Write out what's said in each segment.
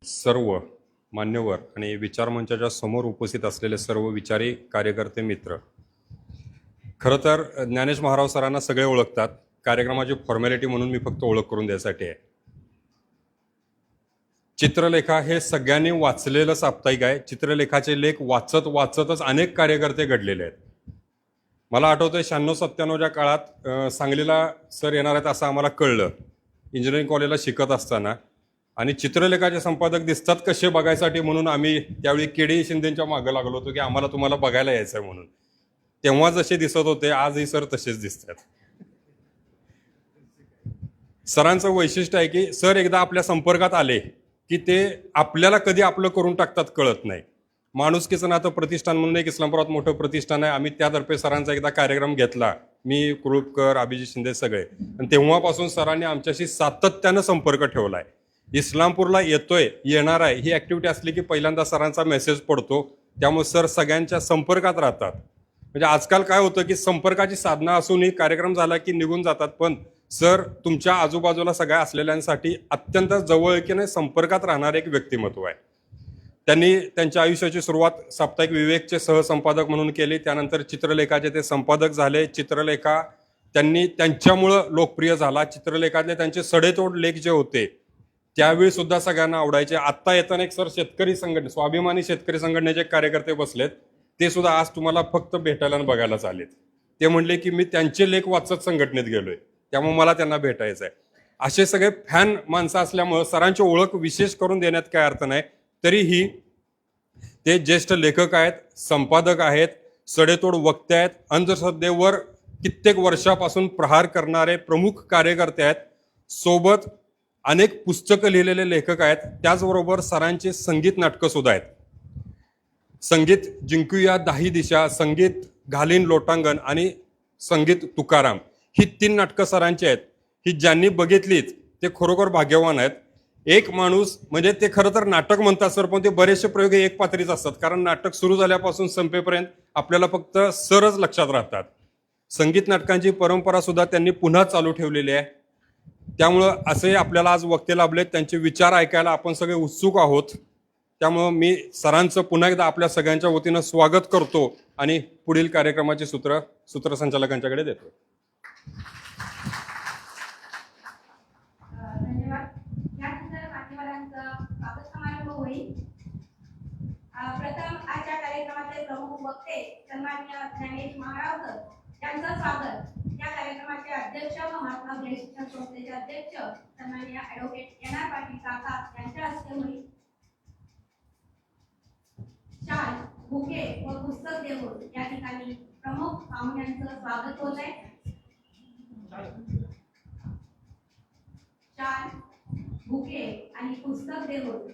सर्व मान्यवर आणि विचारमंचाच्या समोर उपस्थित असलेले सर्व विचारी कार्यकर्ते मित्र, खरं तर ज्ञानेश महाराज सरांना सगळे ओळखतात. कार्यक्रमाची फॉर्मॅलिटी म्हणून मी फक्त ओळख करून द्यायसाठी आहे. चित्रलेखा हे सगळ्यांनी वाचलेलं साप्ताहिक आहे. चित्रलेखाचे लेख वाचत वाचतच अनेक कार्यकर्ते घडलेले आहेत. मला आठवतंय 96-97च्या काळात सांगलीला सर येणार आहेत असं आम्हाला कळलं इंजिनिअरिंग कॉलेजला शिकत असताना, आणि चित्रलेखाचे संपादक दिसतात कसे बघायसाठी म्हणून आम्ही त्यावेळी केडी शिंदेच्या मागं लागलो होतो की आम्हाला तुम्हाला बघायला यायचं आहे म्हणून. तेव्हा जसे दिसत होते आजही सर तसेच दिसतात. सरांचं वैशिष्ट्य आहे की सर एकदा आपल्या संपर्कात आले की ते आपल्याला कधी आपलं करून टाकतात कळत नाही. माणुसकीचं नातं प्रतिष्ठान म्हणून एक इस्लामपुरात मोठं प्रतिष्ठान आहे. आम्ही त्यातर्फे सरांचा एकदा कार्यक्रम घेतला, मी, कुरुपकर, अभिजित शिंदे सगळे, आणि तेव्हापासून सरांनी आमच्याशी सातत्यानं संपर्क ठेवला आहे. इस्लामपूरला येतोय, येणार आहे ही ऍक्टिव्हिटी असली की पहिल्यांदा सरांचा मेसेज पडतो. त्यामुळे सर सगळ्यांच्या संपर्कात राहतात. म्हणजे आजकाल काय होतं की संपर्काची साधनं असूनही कार्यक्रम झाला की निघून जातात, पण सर तुमच्या आजूबाजूला सगळ्या असलेल्यांसाठी अत्यंत जवळकीने संपर्कात राहणारे एक व्यक्तिमत्व आहे. त्यांनी त्यांच्या आयुष्याची सुरुवात साप्ताहिक विवेकचे सहसंपादक म्हणून केली. त्यानंतर चित्रलेखाचे ते संपादक झाले. चित्रलेखा त्यांनी त्यांच्यामुळं लोकप्रिय झाला. चित्रलेखातले त्यांचे सडेतोड लेख जे होते त्यावेळी सुद्धा सगळ्यांना आवडायचे. आत्ता येताना एक सर शेतकरी संघटने, स्वाभिमानी शेतकरी संघटनेचे कार्यकर्ते बसलेत, ते सुद्धा आज तुम्हाला फक्त भेटायला आणि बघायलाच आलेत. ते म्हणले की मी त्यांचे लेख वाचत संघटनेत गेलोय, त्यामुळे मला त्यांना भेटायचं आहे. असे सगळे फॅन माणसं असल्यामुळं सरांची ओळख विशेष करून देण्यात काय अर्थ नाही. तरीही ते ज्येष्ठ लेखक आहेत, संपादक आहेत, सडेतोड वक्ते आहेत, अंधश्रद्धेवर कित्येक वर्षापासून प्रहार करणारे प्रमुख कार्यकर्ते आहेत, सोबत अनेक पुस्तकं लिहिलेले लेखक आहेत. त्याचबरोबर सरांचे संगीत नाटकं सुद्धा आहेत. संगीत जिंकूया दाही दिशा, संगीत घालीन लोटांगण आणि संगीत तुकाराम ही 3 नाटकं सरांची आहेत. ही ज्यांनी बघितलीत ते खरोखर भाग्यवान आहेत. एक माणूस म्हणजे ते खरं तर नाटक म्हणतात सर, पण ते बरेचसे प्रयोग हे एक पातळीच असतात, कारण नाटक सुरू झाल्यापासून संपेपर्यंत आपल्याला फक्त सरच लक्षात राहतात. संगीत नाटकांची परंपरा सुद्धा त्यांनी पुन्हा चालू ठेवलेली आहे. त्यामुळं असे आपल्याला आज वक्ते लाभलेत, त्यांचे विचार ऐकायला आपण सगळे उत्सुक आहोत. त्यामुळं मी सरांचं पुन्हा एकदा आपल्या सगळ्यांच्या वतीनं स्वागत करतो आणि पुढील कार्यक्रमाचे सूत्रसंचालकांच्याकडे देतो. धन्यवाद. यानंतर मान्यवरांचं स्वागत समारंभ होईल. प्रथम आजच्या कार्यक्रमाचे प्रमुख वक्ते सन्माननीय ज्ञानेश महाराज सर यांचं स्वागत. या कार्यक्रमाचे अध्यक्ष व महात्मा फुले शिक्षण संस्थेचे अध्यक्ष सन्माननीय ॲडव्होकेट एन आर पाटील काका यांच्या हस्ते होईल. शाल, बुके व पुस्तक देऊन या ठिकाणी प्रमुख पाहुण्यांचं स्वागत होत आहे. शाल, बुके आणि पुस्तक देऊन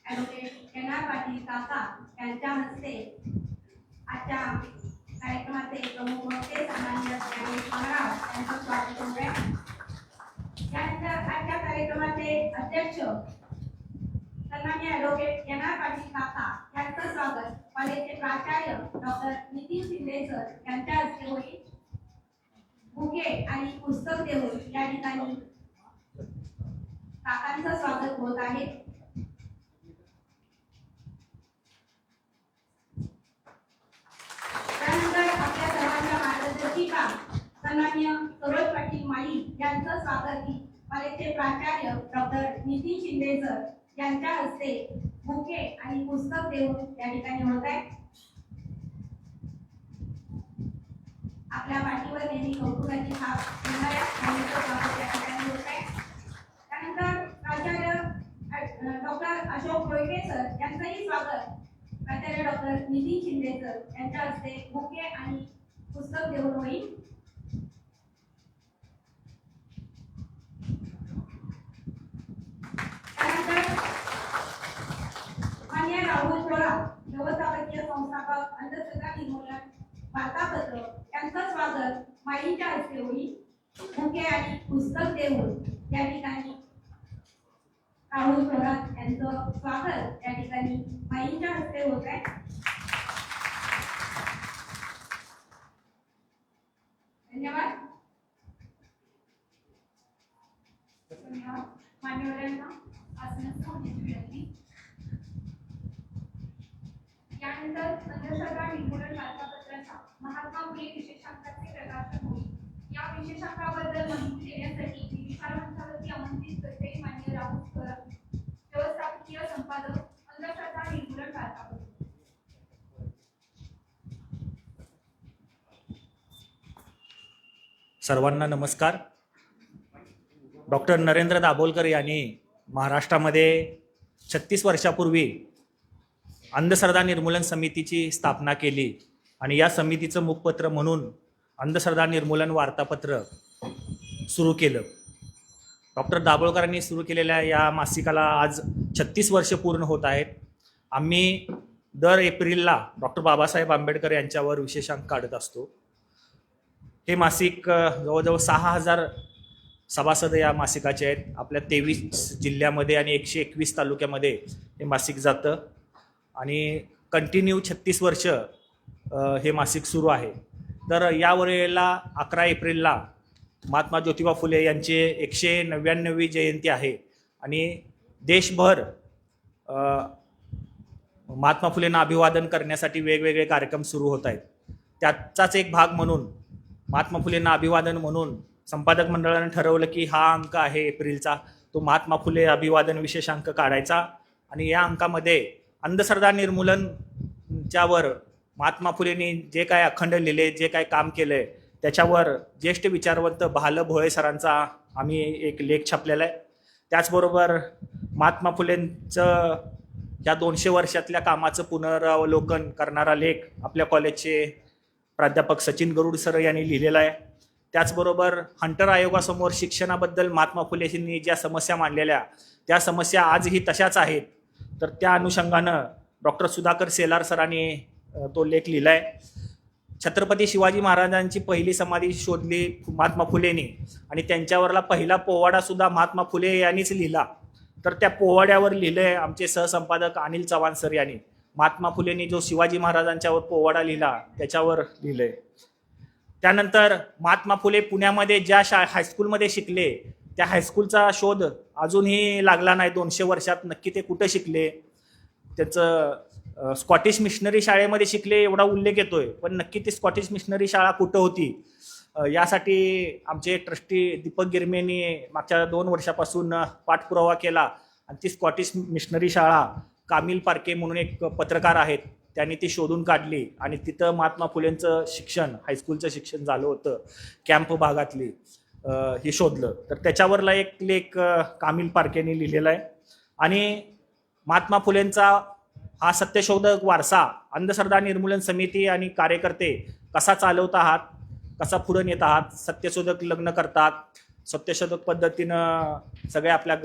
ॲडव्होकेट एन आर पाटील काका यांच्या हस्ते आजच्या कार्यक्रमाचे प्रमुख वक्ते सन्माननीय ज्ञानेश महाराज यांचं स्वागत होत आहे. त्यानंतर आजच्या कार्यक्रमाचे अध्यक्ष सन्माननीय ॲडव्होकेट एन आर पाटील काका यांचं स्वागत कॉलेजचे प्राचार्य डॉक्टर नितीन शिंदे सर यांच्या हस्ते होईल. बुके आणि पुस्तक देऊन या ठिकाणी काकांचं स्वागत होत आहे. त्यानंतर आपल्या सर्वांच्या मार्गदर्शिका सन्माननीय सरोज पाटील माळी यांचं स्वागत कॉलेजचे प्राचार्य डॉक्टर नितीन शिंदे सर यांच्या हस्ते बुके आणि पुस्तक देऊन या ठिकाणी होत आहे. आपल्या पाठीवर नेहमी कौतुकाची छाप देणाऱ्या स्वागत या ठिकाणी होत आहे. त्यानंतर प्राचार्य डॉक्टर अशोक कोळके सर यांचंही स्वागत प्राचार्य डॉक्टर नितीन शिंदे सर यांच्या हस्ते बुके आणि पुस्तक देऊन होईल. राहुल थोरात व्यवस्थापकीय संस्थापक अंधश्रद्धा निर्मूलन वार्तापत्र यांचं स्वागत माईंच्या हस्ते होईल. बुके आणि पुस्तक देऊन या ठिकाणी राहुल थोरात यांचं स्वागत या ठिकाणी माईंच्या हस्ते होत आहे. धन्यवाद. मान्यवरांना आसनाची विनंती. त्यानंतर अंधश्रद्धा निर्मूलन वार्तापत्राचा महात्मा फुले विशेषांकाचे प्रकाशन होईल. या विशेषांकाबद्दल माहिती देण्यासाठी मी विशाल मंचावरती आमंत्रित करते मान्य राहुल करप, व्यवस्थापकीय संपादक, अंधश्रद्धा निर्मूलन वार्तापत्र. सर्वांना नमस्कार. डॉक्टर नरेंद्र दाभोलकर यांनी महाराष्ट्रामध्ये 36 वर्षापूर्वी अंधश्रद्धा निर्मूलन समितीची स्थापना केली आणि या समितीचं मुखपत्र म्हणून अंधश्रद्धा निर्मूलन वार्तापत्र सुरू केलं. डॉक्टर दाभोलकरांनी सुरू केलेल्या या मासिकाला आज 36 वर्ष पूर्ण होत आहेत. आम्ही दर एप्रिलला डॉक्टर बाबासाहेब आंबेडकर यांच्यावर विशेषांक काढत असतो. हे मासिक जवळजवळ 6000 सभासद या मासिकाचे आहेत. आपल्या 23 जिल्ह्यामध्ये आणि 121 तालुक्यामध्ये हे मासिक जातं आणि कंटिन्यू 36 वर्ष हे मासिक सुरू आहे. तर यावेळेला 11 एप्रिलला महात्मा ज्योतिबा फुले यांची 199वी जयंती आहे आणि देशभर महात्मा फुलेंना अभिवादन करण्यासाठी वेगवेगळे कार्यक्रम सुरू होत आहेत. त्याचाच एक भाग म्हणून महात्मा फुलेंना अभिवादन म्हणून संपादक मंडळाने ठरवलं की हा अंक आहे एप्रिलचा, तो महात्मा फुले अभिवादन विशेषांक काढायचा आणि या अंकामध्ये अंधश्रद्धा निर्मूलनच्यावर महात्मा फुलेंनी जे काय अखंड लिहिले, जे काय काम केलंय त्याच्यावर ज्येष्ठ विचारवंत भाल भोळे सरांचा आम्ही एक लेख छापलेला आहे. त्याचबरोबर महात्मा फुलेंचं या 200 वर्षातल्या कामाचं पुनरावलोकन करणारा लेख आपल्या कॉलेजचे प्राध्यापक सचिन गरुड सर यांनी लिहिलेला आहे. त्याचबरोबर हंटर आयोगासमोर शिक्षणाबद्दल महात्मा फुलेंनी ज्या समस्या मांडलेल्या त्या समस्या आजही तशाच आहेत. तर त्या अनुषंगानं डॉक्टर सुधाकर सेलार सरांनी तो लेख लिहिला आहे. छत्रपती शिवाजी महाराजांची पहिली समाधी शोधली महात्मा फुलेंनी आणि त्यांच्यावरला पहिला पोवाडा सुद्धा महात्मा फुले यांनीच लिहिला. तर त्या पोवाड्यावर लिहिलंय आमचे सहसंपादक अनिल चव्हाण सर यांनी. महात्मा फुलेंनी जो शिवाजी महाराजांच्यावर पोवाडा लिहिला त्याच्यावर लिहिलंय. त्यानंतर महात्मा फुले पुण्यामध्ये ज्या हायस्कूलमध्ये शिकले त्या हायस्कूलचा शोध अजूनही लागला नाही. 200 वर्षात नक्की ते कुठं शिकले, त्याचं स्कॉटिश मिशनरी शाळेमध्ये शिकले एवढा उल्लेख येतोय, पण नक्की ती स्कॉटिश मिशनरी शाळा कुठं होती यासाठी आमचे ट्रस्टी दीपक गिरमेंनी मागच्या 2 वर्षापासून पाठपुरावा केला आणि ती स्कॉटिश मिशनरी शाळा कामिल पारखे म्हणून एक पत्रकार आहेत त्यांनी ती शोधून काढली आणि तिथं महात्मा फुलेंचं शिक्षण हायस्कूलचं शिक्षण झालं होतं. कॅम्प भागातली हे शोधलं. तर त्याच्यावरला एक लेख कामिल पारखेने लिहिलेला आहे. आणि महात्मा फुलेंचा हा सत्यशोधक वारसा अंधश्रद्धा निर्मूलन समिती आणि कार्यकर्ते कसा चालवत आहात, कसा पुढे नेत आहात, सत्यशोधक लग्न करतात, सत्यशोधक पद्धतीनं सगळे आपल्या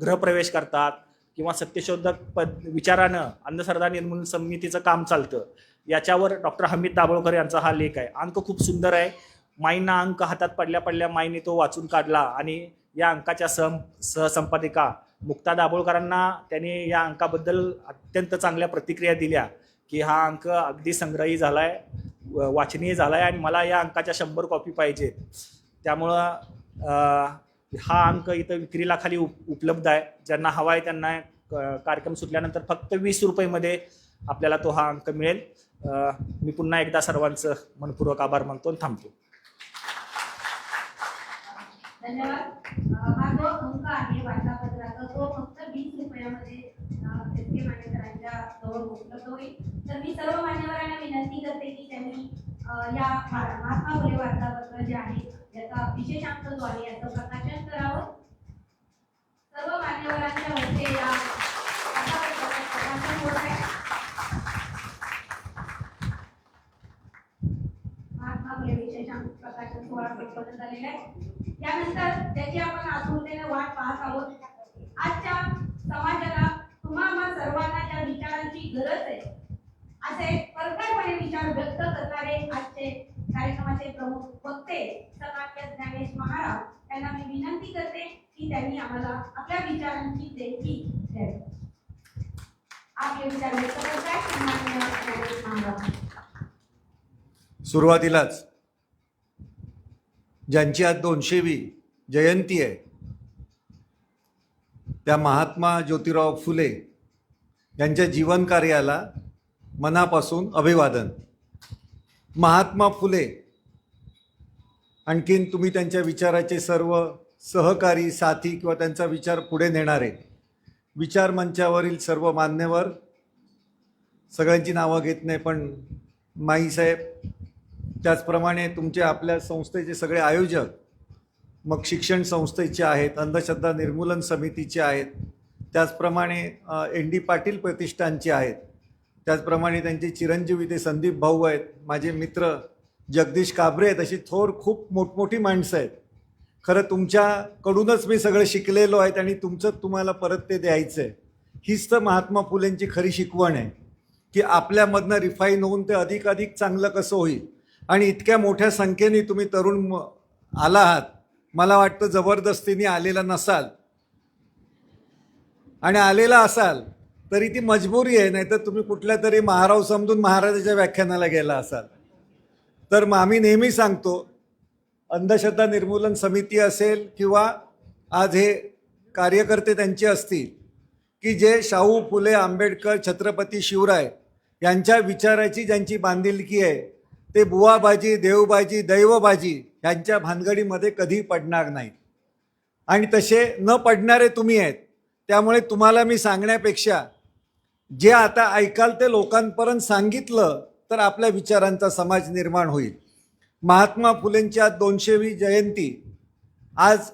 गृहप्रवेश करतात किंवा सत्यशोधक विचारानं अंधश्रद्धा निर्मूलन समितीचं काम चालतं, याच्यावर डॉक्टर हमीद दाभोळकर यांचा हा लेख आहे. अंक खूप सुंदर आहे. माईंना अंक हातात पडल्या पडल्या माईने तो वाचून काढला आणि या अंकाच्या सहसंपादिका मुक्ता दाभोळकरांना त्यांनी या अंकाबद्दल अत्यंत चांगल्या प्रतिक्रिया दिल्या की हा अंक अगदी संग्रही झालाय, वाचनीय झालाय आणि मला या अंकाच्या 100 कॉपी पाहिजेत. त्यामुळं हा अंक इथं विक्रीला खाली उपलब्ध आहे. ज्यांना हवा आहे त्यांना कार्यक्रम सुटल्यानंतर फक्त 20 रुपयेमध्ये आपल्याला तो हा अंक मिळेल. मी पुन्हा एकदा सर्वांचं मनपूर्वक आभार मानतो आणि थांबतो. धन्यवाद. हा जो अंक आहे वार्तापत्राचा तो फक्त 20 रुपयामध्ये मान्यवरांच्या जवळ उपलब्ध होईल. तर मी सर्व मान्यवरांना विनंती करते की त्यांनी या महात्मा फुले वार्तापत्र जे आहे याचा विशेषांक जो आहे याचं प्रकाशन करावं. सर्व मान्यवरांच्या हस्ते या वार्तापत्राचं प्रकाशन होत आहे. महात्मा फुले विशेषांक प्रकाशन सोहळा संपन्न झालेला आहे. त्यानंतर त्याची आपण आतुरतेने वाट पाहत आहोत. आजच्या समाजाला तुम्हा सर्वांना ज्या विचारांची गरज आहे असे परखडपणे विचार व्यक्त करणारे आजचे कार्यक्रमाचे प्रमुख वक्ते समाज ज्ञानेश महाराज यांना मी विनंती करते की त्यांनी आम्हाला आपल्या विचारांची देणगी द्यावी. आपले विचार व्यक्त करताय. सुरुवातीलाच ज्यांची आज 200वी जयंती आहे त्या महात्मा ज्योतिराव फुले यांच्या जीवनकार्याला मनापासून अभिवादन. महात्मा फुले आणखीन तुम्ही त्यांच्या विचाराचे सर्व सहकारी साथी किंवा त्यांचा विचार पुढे नेणारे विचार मंचावरील सर्व मान्यवर, सगळ्यांची नावं घेत नाही पण माईसाहेब, त्याचप्रमाणे तुमचे आपल्या संस्थेचे सगळे आयोजक, मग शिक्षण संस्थेचे आहेत, अंधश्रद्धा निर्मूलन समितीचे आहेत, त्याचप्रमाणे ND पाटील प्रतिष्ठानचे आहेत, त्याचप्रमाणे त्यांचे चिरंजीवी ते संदीप भाऊ आहेत, माझे मित्र जगदीश काबरे आहेत, अशी खूप मोठमोठी माणसं आहेत. खरं तुमच्याकडूनच मी सगळं शिकलेलो आहे आणि तुमचं तुम्हाला परत ते द्यायचं आहे. हीच तर महात्मा फुलेंची खरी शिकवण आहे की आपल्यामधनं रिफाईन होऊन ते अधिकाधिक चांगलं कसं होईल. आणि इतक्या मोठ्या संख्येने तुम्ही तरुण आला आहात, मला वाटतं जबरदस्तीने आलेला नसाल, आणि आलेला असाल तरी ती मजबुरी आहे, नाहीतर तुम्ही कुठल्या तरी महाराव समजून महाराजाच्या व्याख्यानाला गेला असाल. तर मग आम्ही नेहमी सांगतो, अंधश्रद्धा निर्मूलन समिती असेल किंवा आज हे कार्यकर्ते त्यांचे असतील, की जे शाहू फुले आंबेडकर छत्रपती शिवराय यांच्या विचाराची ज्यांची बांधिलकी आहे, ते बुवाबाजी देवबाजी दैवबाजी यांच्या भानगडीमध्ये कधी पडणार नाहीत. आणि तसे न पडणारे तुम्ही आहेत. त्यामुळे तुम्हाला मी सांगण्यापेक्षा जे आता ऐकाल ते लोकांपर्यंत सांगितलं तर आपल्या विचारांचा समाज निर्माण होईल. महात्मा फुलेंची आज 200वी जयंती आज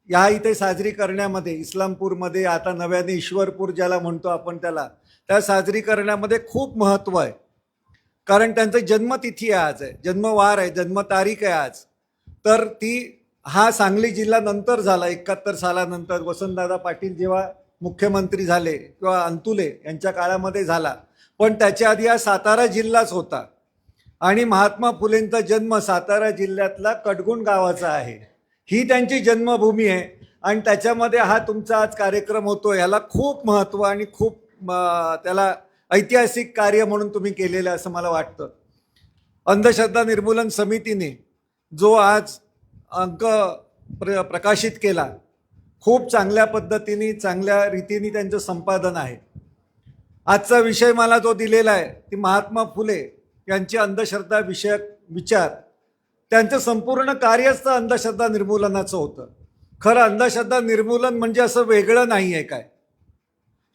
या इथे साजरी करण्यामध्ये, इस्लामपूरमध्ये आता नव्याने ईश्वरपूर ज्याला म्हणतो आपण त्या साजरी करण्यामध्ये खूप महत्त्व आहे. कारण त्यांचं जन्मतिथी आहे, आज आहे, जन्मवार आहे, जन्मतारीख आहे आज. तर हा सांगली जिल्हा नंतर झाला, 71 सालानंतर वसंतदादा पाटील जेव्हा मुख्यमंत्री झाले किंवा अंतुले यांच्या काळामध्ये झाला. पण त्याच्या आधी हा सातारा जिल्हाच होता आणि महात्मा फुलेंचा जन्म सातारा जिल्ह्यातला कडगुण गावाचा आहे. ही त्यांची जन्मभूमी आहे आणि त्याच्यामध्ये हा तुमचा आज कार्यक्रम होतो. याला खूप महत्त्व आणि खूप त्याला ऐतिहासिक कार्य म्हणून तुम्ही केलेलं असं मला वाटतं. अंधश्रद्धा निर्मूलन समितीने जो आज अंक प्रकाशित केला, खूप चांगल्या पद्धतीने चांगल्या रीतीने त्यांचं संपादन आहे. आजचा विषय मला जो दिलेला आहे ती महात्मा फुले यांची अंधश्रद्धा विषयक विचार, त्यांचं संपूर्ण कार्यच तर अंधश्रद्धा निर्मूलनाचं होतं. खरं अंधश्रद्धा निर्मूलन म्हणजे असं वेगळं नाही आहे काय.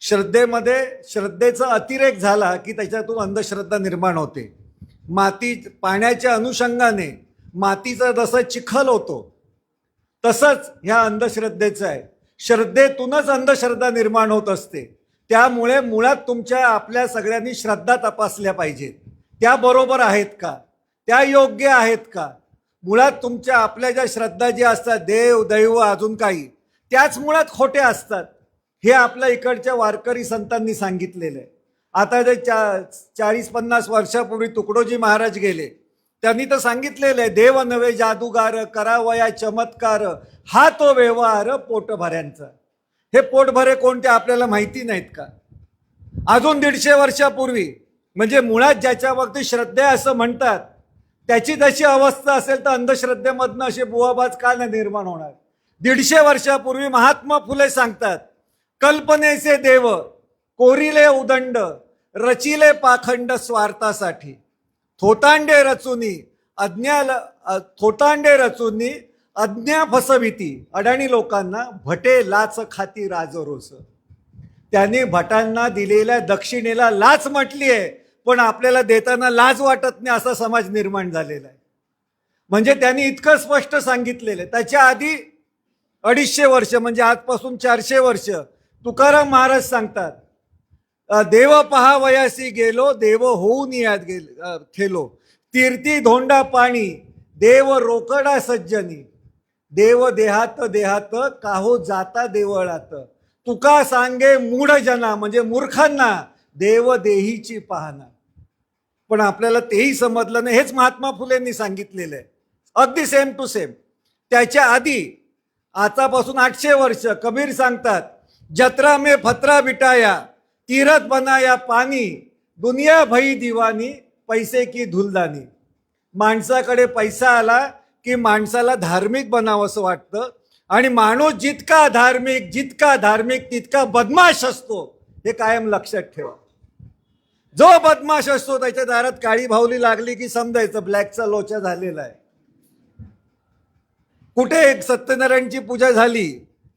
श्रद्धेचा अतिरेक झाला की त्याच्यातून अंधश्रद्धा निर्माण होते. पाण्याच्या अनुषंगाने मातीचा जसा चिखल होतो तसंच ह्या अंधश्रद्धेचं आहे. श्रद्धेतूनच अंधश्रद्धा निर्माण होत असते. त्यामुळे मुळात आपल्या सगळ्यांनी श्रद्धा तपासल्या पाहिजेत. त्या बरोबर आहेत का, त्या योग्य आहेत का. मुळात आपल्या ज्या श्रद्धा ज्या असतात, देव दैव अजून काही, त्याच मुळात खोट्या असतात. हे आपल्या इकडच्या वारकरी संतांनी सांगितलेलं आहे. आता जे 40-50 वर्षापूर्वी तुकडोजी महाराज गेले, त्यांनी तर सांगितलेलं आहे, देव नवे जादूगार करावया चमत्कार, हा तो व्यवहार पोटभऱ्यांचा. हे पोटभरे कोणते आपल्याला माहिती नाहीत का. अजून 150 वर्षापूर्वी म्हणजे मुळात ज्याच्यावरती श्रद्धा असं म्हणतात त्याची जशी अवस्था असेल तर अंधश्रद्धेमधनं असे बुवाबाज का नाही निर्माण होणार. 150 वर्षापूर्वी महात्मा फुले सांगतात, कल्पनेचे देव कोरिले उदंड रचिले पाखंड स्वार्थासाठी, थोतांडे रचुनी अज्ञा फसविती, अडाणी लोकांना भटे लाच खाती राजरोस. त्यांनी भटांना दिलेल्या दक्षिणेला लाच म्हटली आहे, पण आपल्याला देताना लाज वाटत नाही असा समाज निर्माण झालेला आहे. म्हणजे त्यांनी इतकं स्पष्ट सांगितलेलं आहे. त्याच्या आधी 250 वर्ष म्हणजे आजपासून 400 वर्ष तुकाराम महाराज सांगतात, देव पहावयासी गेलो देव होऊन यात थेलो, तीर्थी धोंडा पाणी देव रोकडा सज्जनी, देव देहात देहात काहो जाता देवळात, तुका सांगे मूढ जना म्हणजे मूर्खांना देव देहीची पाहना. पण आपल्याला तेही समजलं नाही. हेच महात्मा फुलेंनी सांगितलेलं आहे, अगदी सेम टू सेम. त्याच्या आधी आतापासून 800 वर्ष कबीर सांगतात, जत्रा में फत्रा बिटाया तीरथ बनाया पाणी, दुनिया भई दिवानी पैसे की धुलदानी. माणसाकडे पैसा आला की माणसाला धार्मिक बनावं असं वाटतं आणि माणूस जितका धार्मिक तितका बदमाश असतो हे कायम लक्षात ठेवा. जो बदमाश असतो त्याच्या दारात काळी भावली लागली की समजायचं ब्लॅकचा लोचा झालेला आहे. कुठे एक सत्यनारायणची पूजा झाली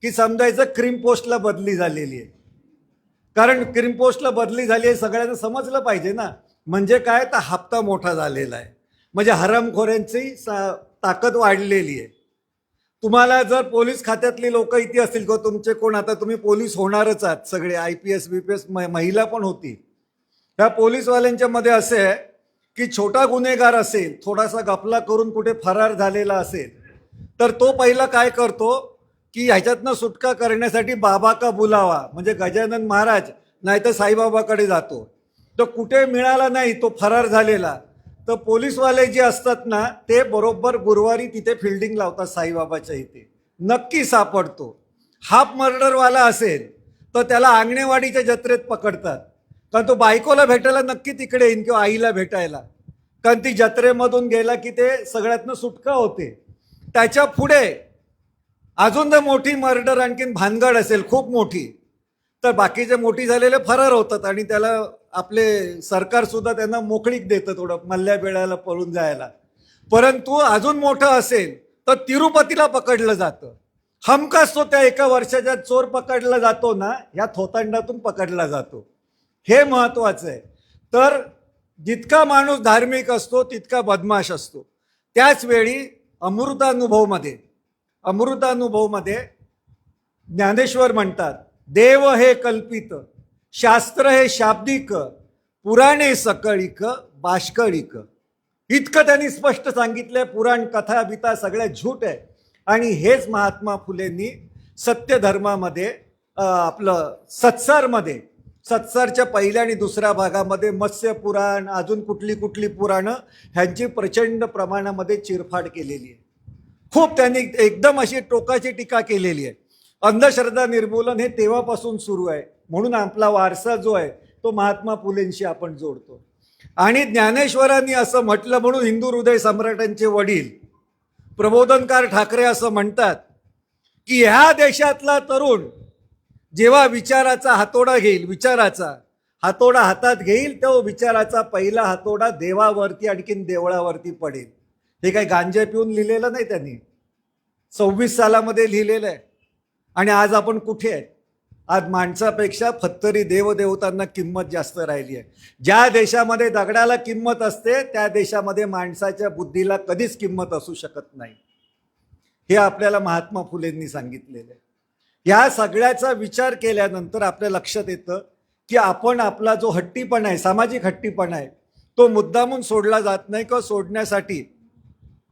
की समजायचं क्रीम पोस्टला बदली झालेली आहे. कारण क्रीम पोस्टला बदली झाली आहे सगळ्यांना समजलं पाहिजे ना. म्हणजे काय, तर हप्ता मोठा झालेला आहे, म्हणजे हरामखोऱ्यांची ताकद वाढलेली आहे. तुम्हाला जर पोलीस खात्यातली लोक इथे असतील किंवा तुमचे कोण, आता तुम्ही पोलीस होणारच आहात सगळे, IPS BPS महिला पण होती. ह्या पोलीसवाल्यांच्या मध्ये असे आहे की छोटा गुन्हेगार असेल, थोडासा गफला करून कुठे फरार झालेला असेल, तर तो पहिला काय करतो की ह्याच्यातनं सुटका करण्यासाठी बाबा का बुलावा, म्हणजे गजानन महाराज नाही तर साईबाबाकडे जातो. तर कुठे मिळाला नाही तो फरार झालेला, तर पोलीसवाले जे असतात ना ते बरोबर गुरुवारी तिथे फिल्डिंग लावतात साईबाबाच्या इथे, नक्की सापडतो. हाफ मर्डरवाला असेल तर त्याला आंगणेवाडीच्या जत्रेत पकडतात, कारण तो बायकोला भेटायला नक्की तिकडे येईन किंवा आईला भेटायला, कारण ती जत्रेमधून गेला की ते सगळ्यातनं सुटका होते. त्याच्या पुढे अजून जर मोठी मर्डर आणखीन भानगड असेल खूप मोठी, तर बाकीचे मोठी झालेले फरार होतात आणि त्याला आपले सरकार सुद्धा त्यांना मोकळीक देतं थोडं मल्ल्या बेळाला पळून जायला. परंतु अजून मोठं असेल तर तिरुपतीला पकडलं जातं. हमखास तो त्या एका वर्षाच्या चोर पकडला जातो ना, या थोतांडातून पकडला जातो. हे महत्वाचं आहे. तर जितका माणूस धार्मिक असतो तितका बदमाश असतो. त्याच वेळी अमृतानुभवमध्ये ज्ञानेश्वर म्हणतात, देव हे कल्पित, शास्त्र हे शाब्दिक, पुराणे सकळिक बाष्कळिक. इतकं त्यांनी स्पष्ट सांगितलंय. पुराण कथा बिथा सगळ्या झूट आहे. आणि हेच महात्मा फुलेंनी सत्यधर्मामध्ये आपलं सत्सारच्या पहिल्या आणि दुसऱ्या भागामध्ये मत्स्य पुराण, अजून कुठली पुराणं, ह्यांची प्रचंड प्रमाणामध्ये चिरफाड केलेली आहे. खूप त्यांनी एकदम अशी टोकाची टीका केलेली आहे. अंधश्रद्धा निर्मूलन हे तेव्हापासून सुरू आहे. म्हणून आपला वारसा जो आहे तो महात्मा फुलेंशी आपण जोडतो. आणि ज्ञानेश्वरांनी असं म्हटलं म्हणून हिंदू हृदय सम्राटांचे वडील प्रबोधनकार ठाकरे असं म्हणतात की ह्या देशातला तरुण जेव्हा विचाराचा हातोडा हातात घेईल, तो विचाराचा पहिला हातोडा देवावरती आणखीन देवळावरती पडेल. हे काही गांजा पिऊन लिहिलेलं नाही त्यांनी, 26 सालामध्ये लिहिलेलं आहे. आणि आज आपण कुठे आहे? आज माणसापेक्षा फत्तरी देवदेवतांना किंमत जास्त राहिली आहे. ज्या देशामध्ये दगडाला किंमत असते त्या देशामध्ये माणसाच्या बुद्धीला कधीच किंमत असू शकत नाही. हे आपल्याला महात्मा फुलेंनी सांगितलेलं आहे. या सगळ्याचा विचार केल्यानंतर आपल्या लक्षात येतं की आपण आपला जो हट्टीपणा आहे, सामाजिक हट्टीपणा आहे, तो मुद्दामून सोडला जात नाही किंवा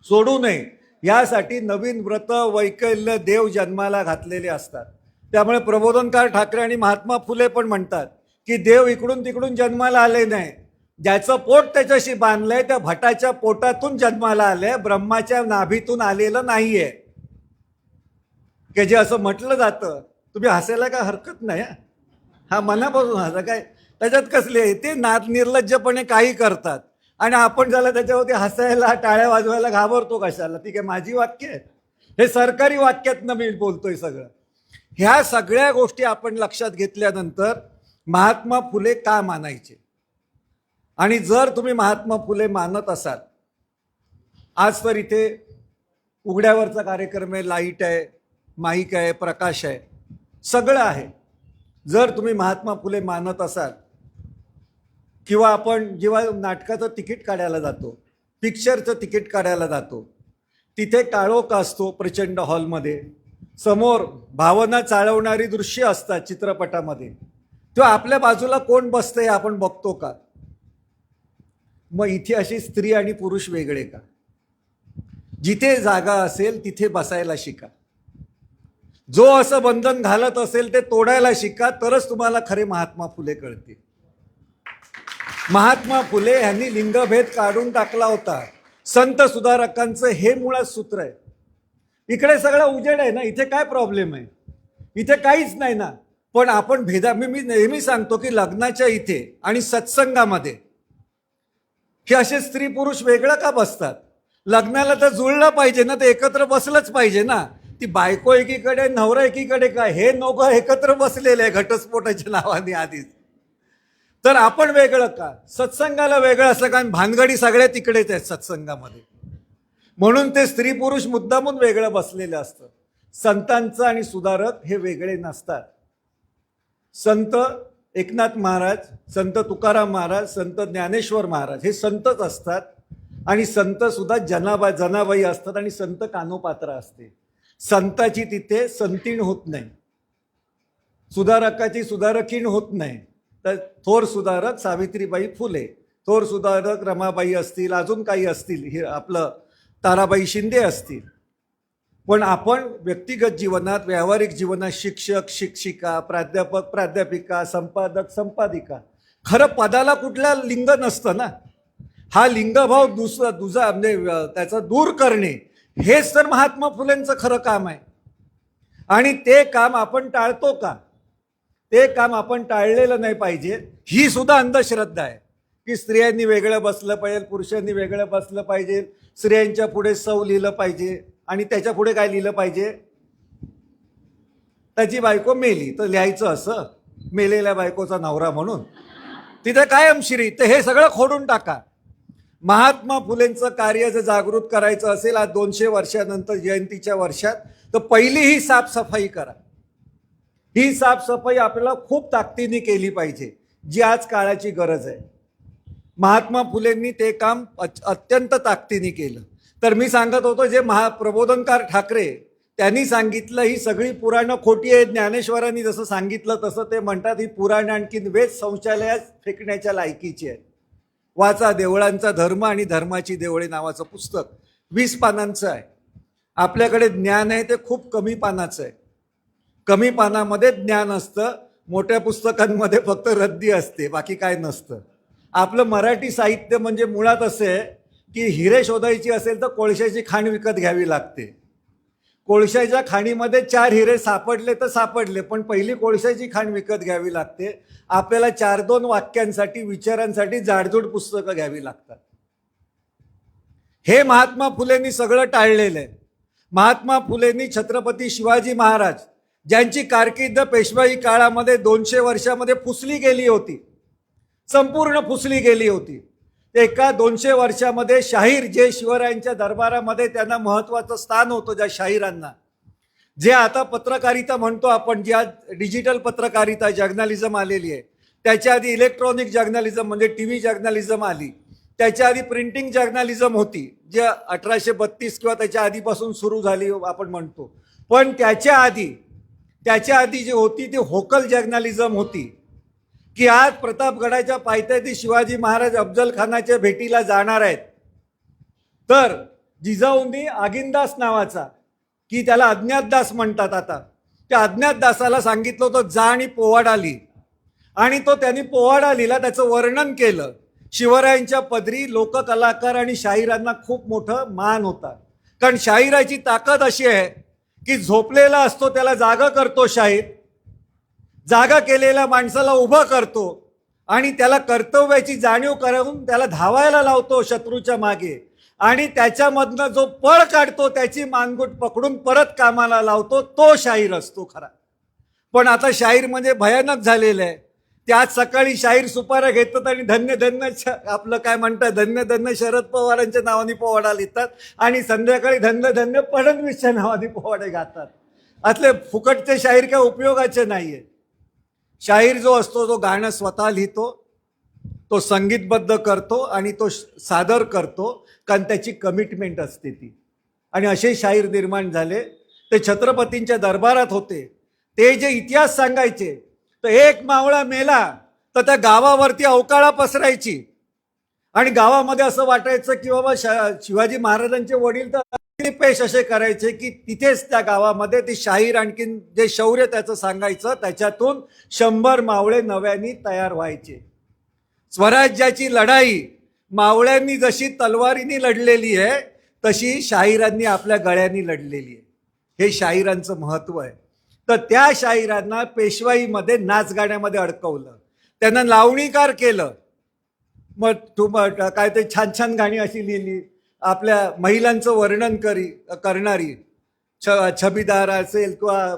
सोडू नये यासाठी नवीन व्रत वैकल्य देव जन्माला घातलेले असतात. त्यामुळे प्रबोधनकार ठाकरे आणि महात्मा फुले पण म्हणतात की देव इकडून तिकडून जन्माला आले नाही, ज्याचं पोट त्याच्याशी बांधलंय त्या भटाच्या पोटातून जन्माला आलंय, ब्रह्माच्या नाभीतून आलेलं नाहीये. की जे असं म्हटलं जातं, तुम्ही हसायला काय हरकत नाही, हा मनापासून हसा, काय त्याच्यात कसले आहे ते निर्लज्जपणे काही करतात आणि आपण झालं त्याच्यावरती हसायला टाळ्या वाजवायला घाबरतो कशाला. ती काय माझी वाक्य आहेत, हे सरकारी वाक्यातनं मी बोलतोय सगळं. ह्या सगळ्या गोष्टी आपण लक्षात घेतल्यानंतर महात्मा फुले का मानायचे, आणि जर तुम्ही महात्मा फुले मानत असाल, आज तर इथे उघड्यावरचा कार्यक्रम आहे, लाईट आहे, माईक आहे, प्रकाश आहे, सगळं आहे. जर तुम्ही महात्मा फुले मानत असाल, किंवा आपण जेव्हा नाटकाचं तिकीट काढायला जातो, पिक्चरचं तिकीट काढायला जातो, तिथे काळोख असतो प्रचंड हॉलमध्ये, समोर भावना चाळवणारी दृश्य असतात चित्रपटामध्ये, तेव्हा आपल्या बाजूला कोण बसतंय आपण बघतो का? मग इथे अशी स्त्री आणि पुरुष वेगळे का? जिथे जागा असेल तिथे बसायला शिका. जो असं बंधन घालत असेल ते तोडायला शिका, तरच तुम्हाला खरे महात्मा फुले कळतील. महात्मा फुले यांनी लिंगभेद काढून टाकला होता. संत सुधारकांचं हे मुळात सूत्र आहे. इकडे सगळा उजेड आहे ना, इथे काय प्रॉब्लेम आहे? इथे काहीच नाही ना. पण आपण मी नेहमी सांगतो की लग्नाच्या इथे आणि सत्संगामध्ये हे असे स्त्री पुरुष वेगळं का बसतात? लग्नाला तर जुळलं पाहिजे ना, ते एकत्र बसलंच पाहिजे ना. ती बायको एकीकडे नवरा एकीकडे काय, हे दोघं एकत्र बसलेले आहे घटस्फोटाच्या नावाने आधीच. तर आपण वेगळं का, सत्संगाला वेगळं असलं, कारण भानगडी सगळ्या तिकडेच आहेत सत्संगामध्ये, म्हणून ते स्त्री पुरुष मुद्दामून वेगळं बसलेलं असतं. संतांचं आणि सुधारक हे वेगळे नसतात. संत एकनाथ महाराज, संत तुकाराम महाराज, संत ज्ञानेश्वर महाराज हे संतच असतात, आणि संत सुद्धा जनाबाई असतात, आणि संत कानोपात्र असते. संताची तिथे संतीण होत नाही, सुधारकाची सुधारकीण होत नाही. तर थोर सुधारक सावित्रीबाई फुले, थोर सुधारक रमाबाई असतील, अजून काही असतील, हे आपलं ताराबाई शिंदे असतील. पण आपण व्यक्तिगत जीवनात, व्यावहारिक जीवनात शिक्षक शिक्षिका, प्राध्यापक प्राध्यापिका, संपादक संपादिका, खरं पदाला कुठला लिंग नसतं ना. हा लिंगभाव दुसरा म्हणजे त्याचा दूर करणे, हेच तर महात्मा फुलेंचं खरं काम आहे. आणि ते काम आपण टाळतो का? ते काम आपण टाळलेलं नाही पाहिजे. ही सुद्धा अंधश्रद्धा आहे की स्त्रियांनी वेगळं बसलं पाहिजे, पुरुषांनी वेगळं बसलं पाहिजे, स्त्रियांच्या पुढे सौ लिहिलं पाहिजे, आणि त्याच्या पुढे काय लिहिलं पाहिजे, त्याची बायको मेली तर लिहायचं असं मेलेल्या बायकोचा नवरा म्हणून, तिथे कायमश्री. तर हे सगळं खोडून टाका. महात्मा फुलेंचं कार्य जर जागृत करायचं असेल आज 200 वर्षानंतर जयंतीच्या वर्षात, तर पहिली ही साफसफाई करा. ही साफसफाई आपल्याला खूप ताकदीने केली पाहिजे, जी आज काळाची गरज आहे. महात्मा फुलेंनी ते काम अत्यंत ताकदीने केलं. तर मी सांगत होतो, जे प्रबोधनकार ठाकरे त्यांनी सांगितलं ही सगळी पुराणं खोटी आहेत. ज्ञानेश्वरांनी जसं सांगितलं तसं ते म्हणतात ही पुराणं आणखीन वेद शौचालयात फेकण्याच्या लायकीची आहेत. वाचा देवळांचा धर्म आणि धर्माची देवळे नावाचं पुस्तक 20 पानांचं आहे. आपल्याकडे ज्ञान आहे ते खूप कमी पानाचं आहे. कमी पानामध्ये ज्ञान असतं, मोठ्या पुस्तकांमध्ये फक्त रद्दी असते, बाकी काय नसतं. आपलं मराठी साहित्य म्हणजे मुळात असे आहे की हिरे शोधायची असेल तर कोळशाची खाण विकत घ्यावी लागते. कोळशाच्या खाणीमध्ये 4 हिरे सापडले तर सापडले, पण पहिली कोळशाची खाण विकत घ्यावी लागते. आपल्याला 4-2 वाक्यांसाठी, विचारांसाठी जाडजूड पुस्तकं घ्यावी लागतात. हे महात्मा फुलेंनी सगळं टाळलेलं आहे. महात्मा फुलेंनी छत्रपती शिवाजी महाराज, ज्यांची कारकीर्द पेशवाई काळामध्ये 200 वर्षामध्ये पुसली गेली होती, संपूर्ण पुसली गेली होती. एका 200 वर्षामध्ये शाहीर, जे शिवरायांच्या दरबारामध्ये त्यांना महत्त्वाचं स्थान होतं, ज्या शाहिरांना, जे आता पत्रकारिता म्हणतो आपण, जी आज डिजिटल पत्रकारिता जर्नलिझम आलेली आहे, त्याच्या आधी इलेक्ट्रॉनिक जर्नलिझम म्हणजे TV जर्नलिझम आली, त्याच्या आधी प्रिंटिंग जर्नलिझम होती, जे 1832 किंवा त्याच्या आधीपासून सुरू झाली आपण म्हणतो. पण त्याच्या आधी जी होती ती होकल जर्नलिझम होती, की आज प्रतापगडाच्या पायथ्याशी शिवाजी महाराज अफजल खानाच्या भेटीला जाणार आहेत, तर जिजाऊंनी आगिंदास नावाचा, की त्याला अज्ञातदास म्हणतात आता, त्या अज्ञातदासाला सांगितलं होतं जा आणि पोवाडा लिही, आणि तो त्यांनी पोवाडा लिहिला, त्याचं वर्णन केलं. शिवरायांच्या पदरी लोककलाकार आणि शाहिरांना खूप मोठं मान होता, कारण शाहिराची ताकद अशी आहे की झोपलेला असतो त्याला जागा करतो शाहीर, जागा केलेल्या माणसाला उभं करतो, आणि त्याला कर्तव्याची जाणीव करून त्याला धावायला लावतो शत्रूच्या मागे, आणि त्याच्यामधनं जो पळ काढतो, त्याची मानगूट पकडून परत कामाला लावतो, तो शाहीर असतो खरा. पण आता शाहीर म्हणजे भयानक झालेलं आहे. ते आज सकाळी शाहीर सुपाऱ्या घेतात आणि धन्य धन्य आपलं काय म्हणतात, धन्य धन्य शरद पवारांच्या नावाने पोवाडा लिहितात, आणि संध्याकाळी धन्य धन्य फडणवीसच्या नावाने पोवाडे गातात. असले फुकटचे शाहीर काय उपयोगाचे नाहीये. शाहीर जो असतो तो गाणं स्वतः लिहितो, तो संगीतबद्ध करतो आणि तो सादर करतो, कारण त्याची कमिटमेंट असते ती. आणि असे शाहीर निर्माण झाले. ते छत्रपतींच्या दरबारात होते, ते जे इतिहास सांगायचे, तर एक मावळा मेला तर त्या गावावरती अवकाळा पसरायची, आणि गावामध्ये असं वाटायचं की बाबा शिवाजी महाराजांचे वडील तर पेश असे करायचे की तिथेच त्या गावामध्ये ते शाहीर आणखीन जे शौर्य त्याचं सांगायचं, त्याच्यातून 100 मावळे नव्याने तयार व्हायचे. स्वराज्याची लढाई मावळ्यांनी जशी तलवारीने लढलेली आहे, तशी शाहिरांनी आपल्या गळ्यांनी लढलेली आहे. हे शाहिरांचं महत्व आहे. तर त्या शाहिरांना पेशवाईमध्ये नाचगाण्यामध्ये अडकवलं, त्यांना लावणीकार केलं. मग काय ते छान छान गाणी अशी लिहिली, आपल्या महिलांचं वर्णन करणारी, छबीदार असेल किंवा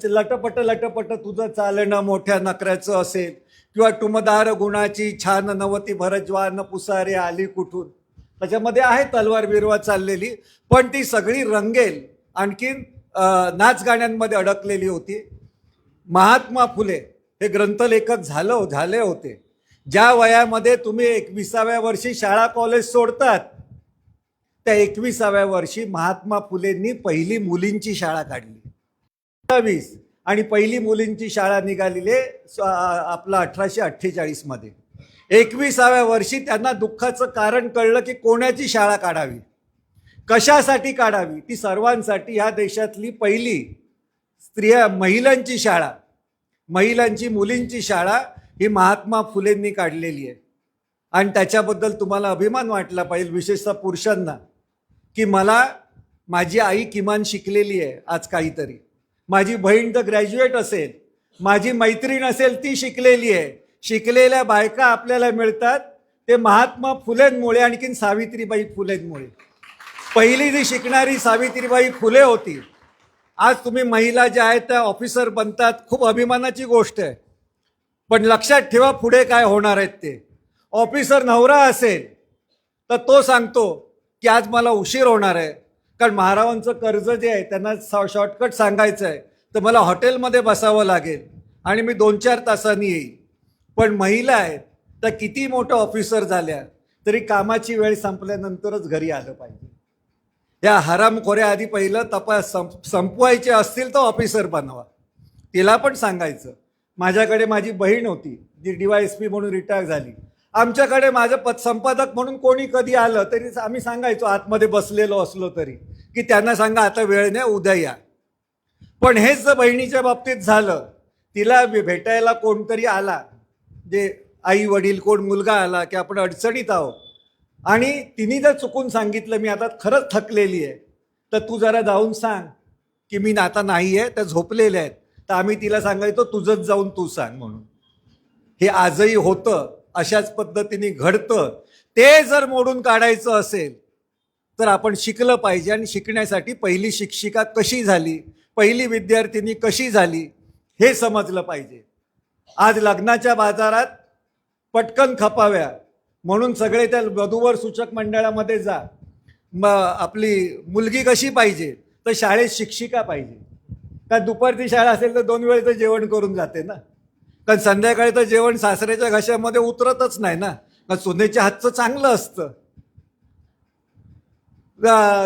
लटपट लटपट तुझं चालणं मोठ्या नकऱ्याचं असेल किंवा टुमदार गुणाची छान नवती भरजवान पुसारे आली कुठून, त्याच्यामध्ये आहे तलवार बिरवा चाललेली, पण ती सगळी रंगेल आणखीन नाच गाण्यांमध्ये अडकलेली होती. महात्मा फुले हे ग्रंथलेखक झाले होते. ज्या वयामध्ये तुम्ही 21व्या वर्षी शाळा कॉलेज सोडतात, त्या 21व्या वर्षी महात्मा फुलेंनी पहिली मुलींची शाळा काढली 20 आणि पहिली मुलींची शाळा निघालेली आपला 1848 मध्ये. 21व्या वर्षी त्यांना दुःखाचं कारण कळलं की कोणाची शाळा काढावी, कशासाठी काढावी. ती सर्वांसाठी ह्या देशातली पहिली महिलांची शाळा, मुलींची शाळा ही महात्मा फुलेंनी काढलेली आहे. आणि त्याच्याबद्दल तुम्हाला अभिमान वाटला पाहिजे, विशेषतः पुरुषांना, की माझी आई किमान शिकलेली आहे आज काहीतरी, माझी बहीण तर ग्रॅज्युएट असेल, माझी मैत्रीण असेल ती शिकलेली आहे. शिकलेल्या बायका आपल्याला मिळतात ते महात्मा फुलेंमुळे, आणखीन सावित्रीबाई फुलेंमुळे. पहिली जी शिकणारी सावित्रीबाई फुले होती. आज तुम्ही महिला ज्या आहेत त्या ऑफिसर बनतात, खूप अभिमानाची गोष्ट आहे. पण लक्षात ठेवा पुढे काय होणार आहेत ते. ऑफिसर नवरा असेल तर तो सांगतो की आज मला उशीर होणार आहे, कारण महारावांचं कर्ज जे आहे त्यांना शॉर्टकट सांगायचं आहे, तर मला हॉटेलमध्ये बसावं लागेल आणि मी 2-4 तासांनी येईल. पण महिला आहेत तर किती मोठं ऑफिसर झाल्या तरी कामाची वेळ संपल्यानंतरच घरी आलं पाहिजे. या हरामखोऱ्या आधी पहिलं तपास संपवायचे असतील तर ऑफिसर बनवा. तिला पण सांगायचं. माझ्याकडे माझी बहीण होती जी DYSP म्हणून रिटायर झाली. आमच्याकडे माझं संपादक म्हणून कोणी कधी आलं तरी आम्ही सांगायचो, आतमध्ये बसलेलो असलो तरी, की त्यांना सांगा आता वेळ नाही, उद्या या. पण हेच जर बहिणीच्या बाबतीत झालं, तिला भेटायला कोणतरी आला, जे आई वडील कोण मुलगा आला की आपण अडचणीत आहोत, आणि तिने जर चुकून सांगितलं मी आता खरंच थकलेली आहे, तर तू जरा जाऊन सांग की मी आता नाही आहे, त्या झोपलेल्या आहेत, तर आम्ही तिला सांगायचो तुझंच जाऊन तू सांग म्हणून. हे आजही होतं, अशाच पद्धतीने घडतं. ते जर मोडून काढायचं असेल तर आपण शिकलं पाहिजे. आणि शिकण्यासाठी पहिली शिक्षिका कशी झाली, पहिली विद्यार्थिनी कशी झाली हे समजलं पाहिजे. आज लग्नाच्या बाजारात पटकन खपाव्या म्हणून सगळे त्या वधूवर सूचक मंडळामध्ये जा. आपली मुलगी कशी पाहिजे, तर शाळेत शिक्षिका पाहिजे. का दुपारची शाळा असेल तर 2 वेळेचं जेवण करून जाते ना, कारण संध्याकाळी तर जेवण सासऱ्याच्या घशामध्ये उतरतच नाही ना, कारण सुनेच्या हातचं चांगलं असतं.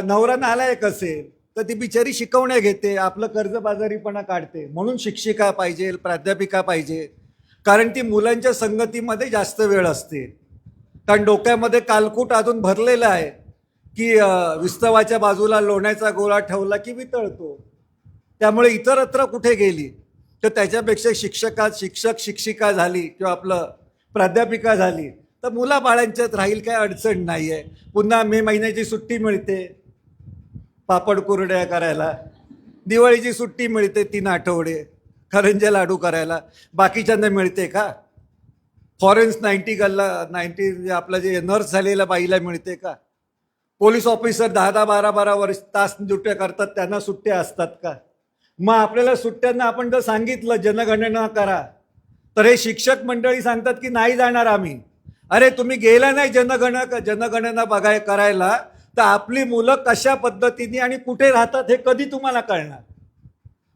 नवरा नालायक असेल तर ती बिचारी शिकवण्या घेते, आपलं कर्जबाजारीपणा काढते. म्हणून शिक्षिका पाहिजे, प्राध्यापिका पाहिजे, कारण ती मुलांच्या संगतीमध्ये जास्त वेळ असते. कारण डोक्यामध्ये कालकूट अजून भरलेलं आहे की विस्तवाच्या बाजूला लोण्याचा गोळा ठेवला की वितळतो. त्यामुळे इतरत्र कुठे गेली तर त्याच्यापेक्षा शिक्षिका झाली किंवा आपलं प्राध्यापिका झाली तर मुलाबाळांच्यात राहील, काय अडचण नाही आहे. पुन्हा मे महिन्याची सुट्टी मिळते पापड कुरड्या करायला, दिवाळीची सुट्टी मिळते 3 आठवडे करंज्या लाडू करायला. बाकीच्यांना मिळते का? फॉरेन्स 90 आपलं जे नर्स झालेल्या बाईला मिळते का? पोलीस ऑफिसर 10-10, 12-12 तास ड्युट्या करतात, त्यांना सुट्ट्या असतात का? मग आपल्याला सुट्ट्यांना आपण जर सांगितलं जनगणना करा, तर हे मंडळी सांगतात की नाही जाणार आम्ही. अरे तुम्ही गेला नाही जनगणना करायला, तर आपली मुलं कशा पद्धतीने आणि कुठे राहतात हे कधी तुम्हाला कळणार.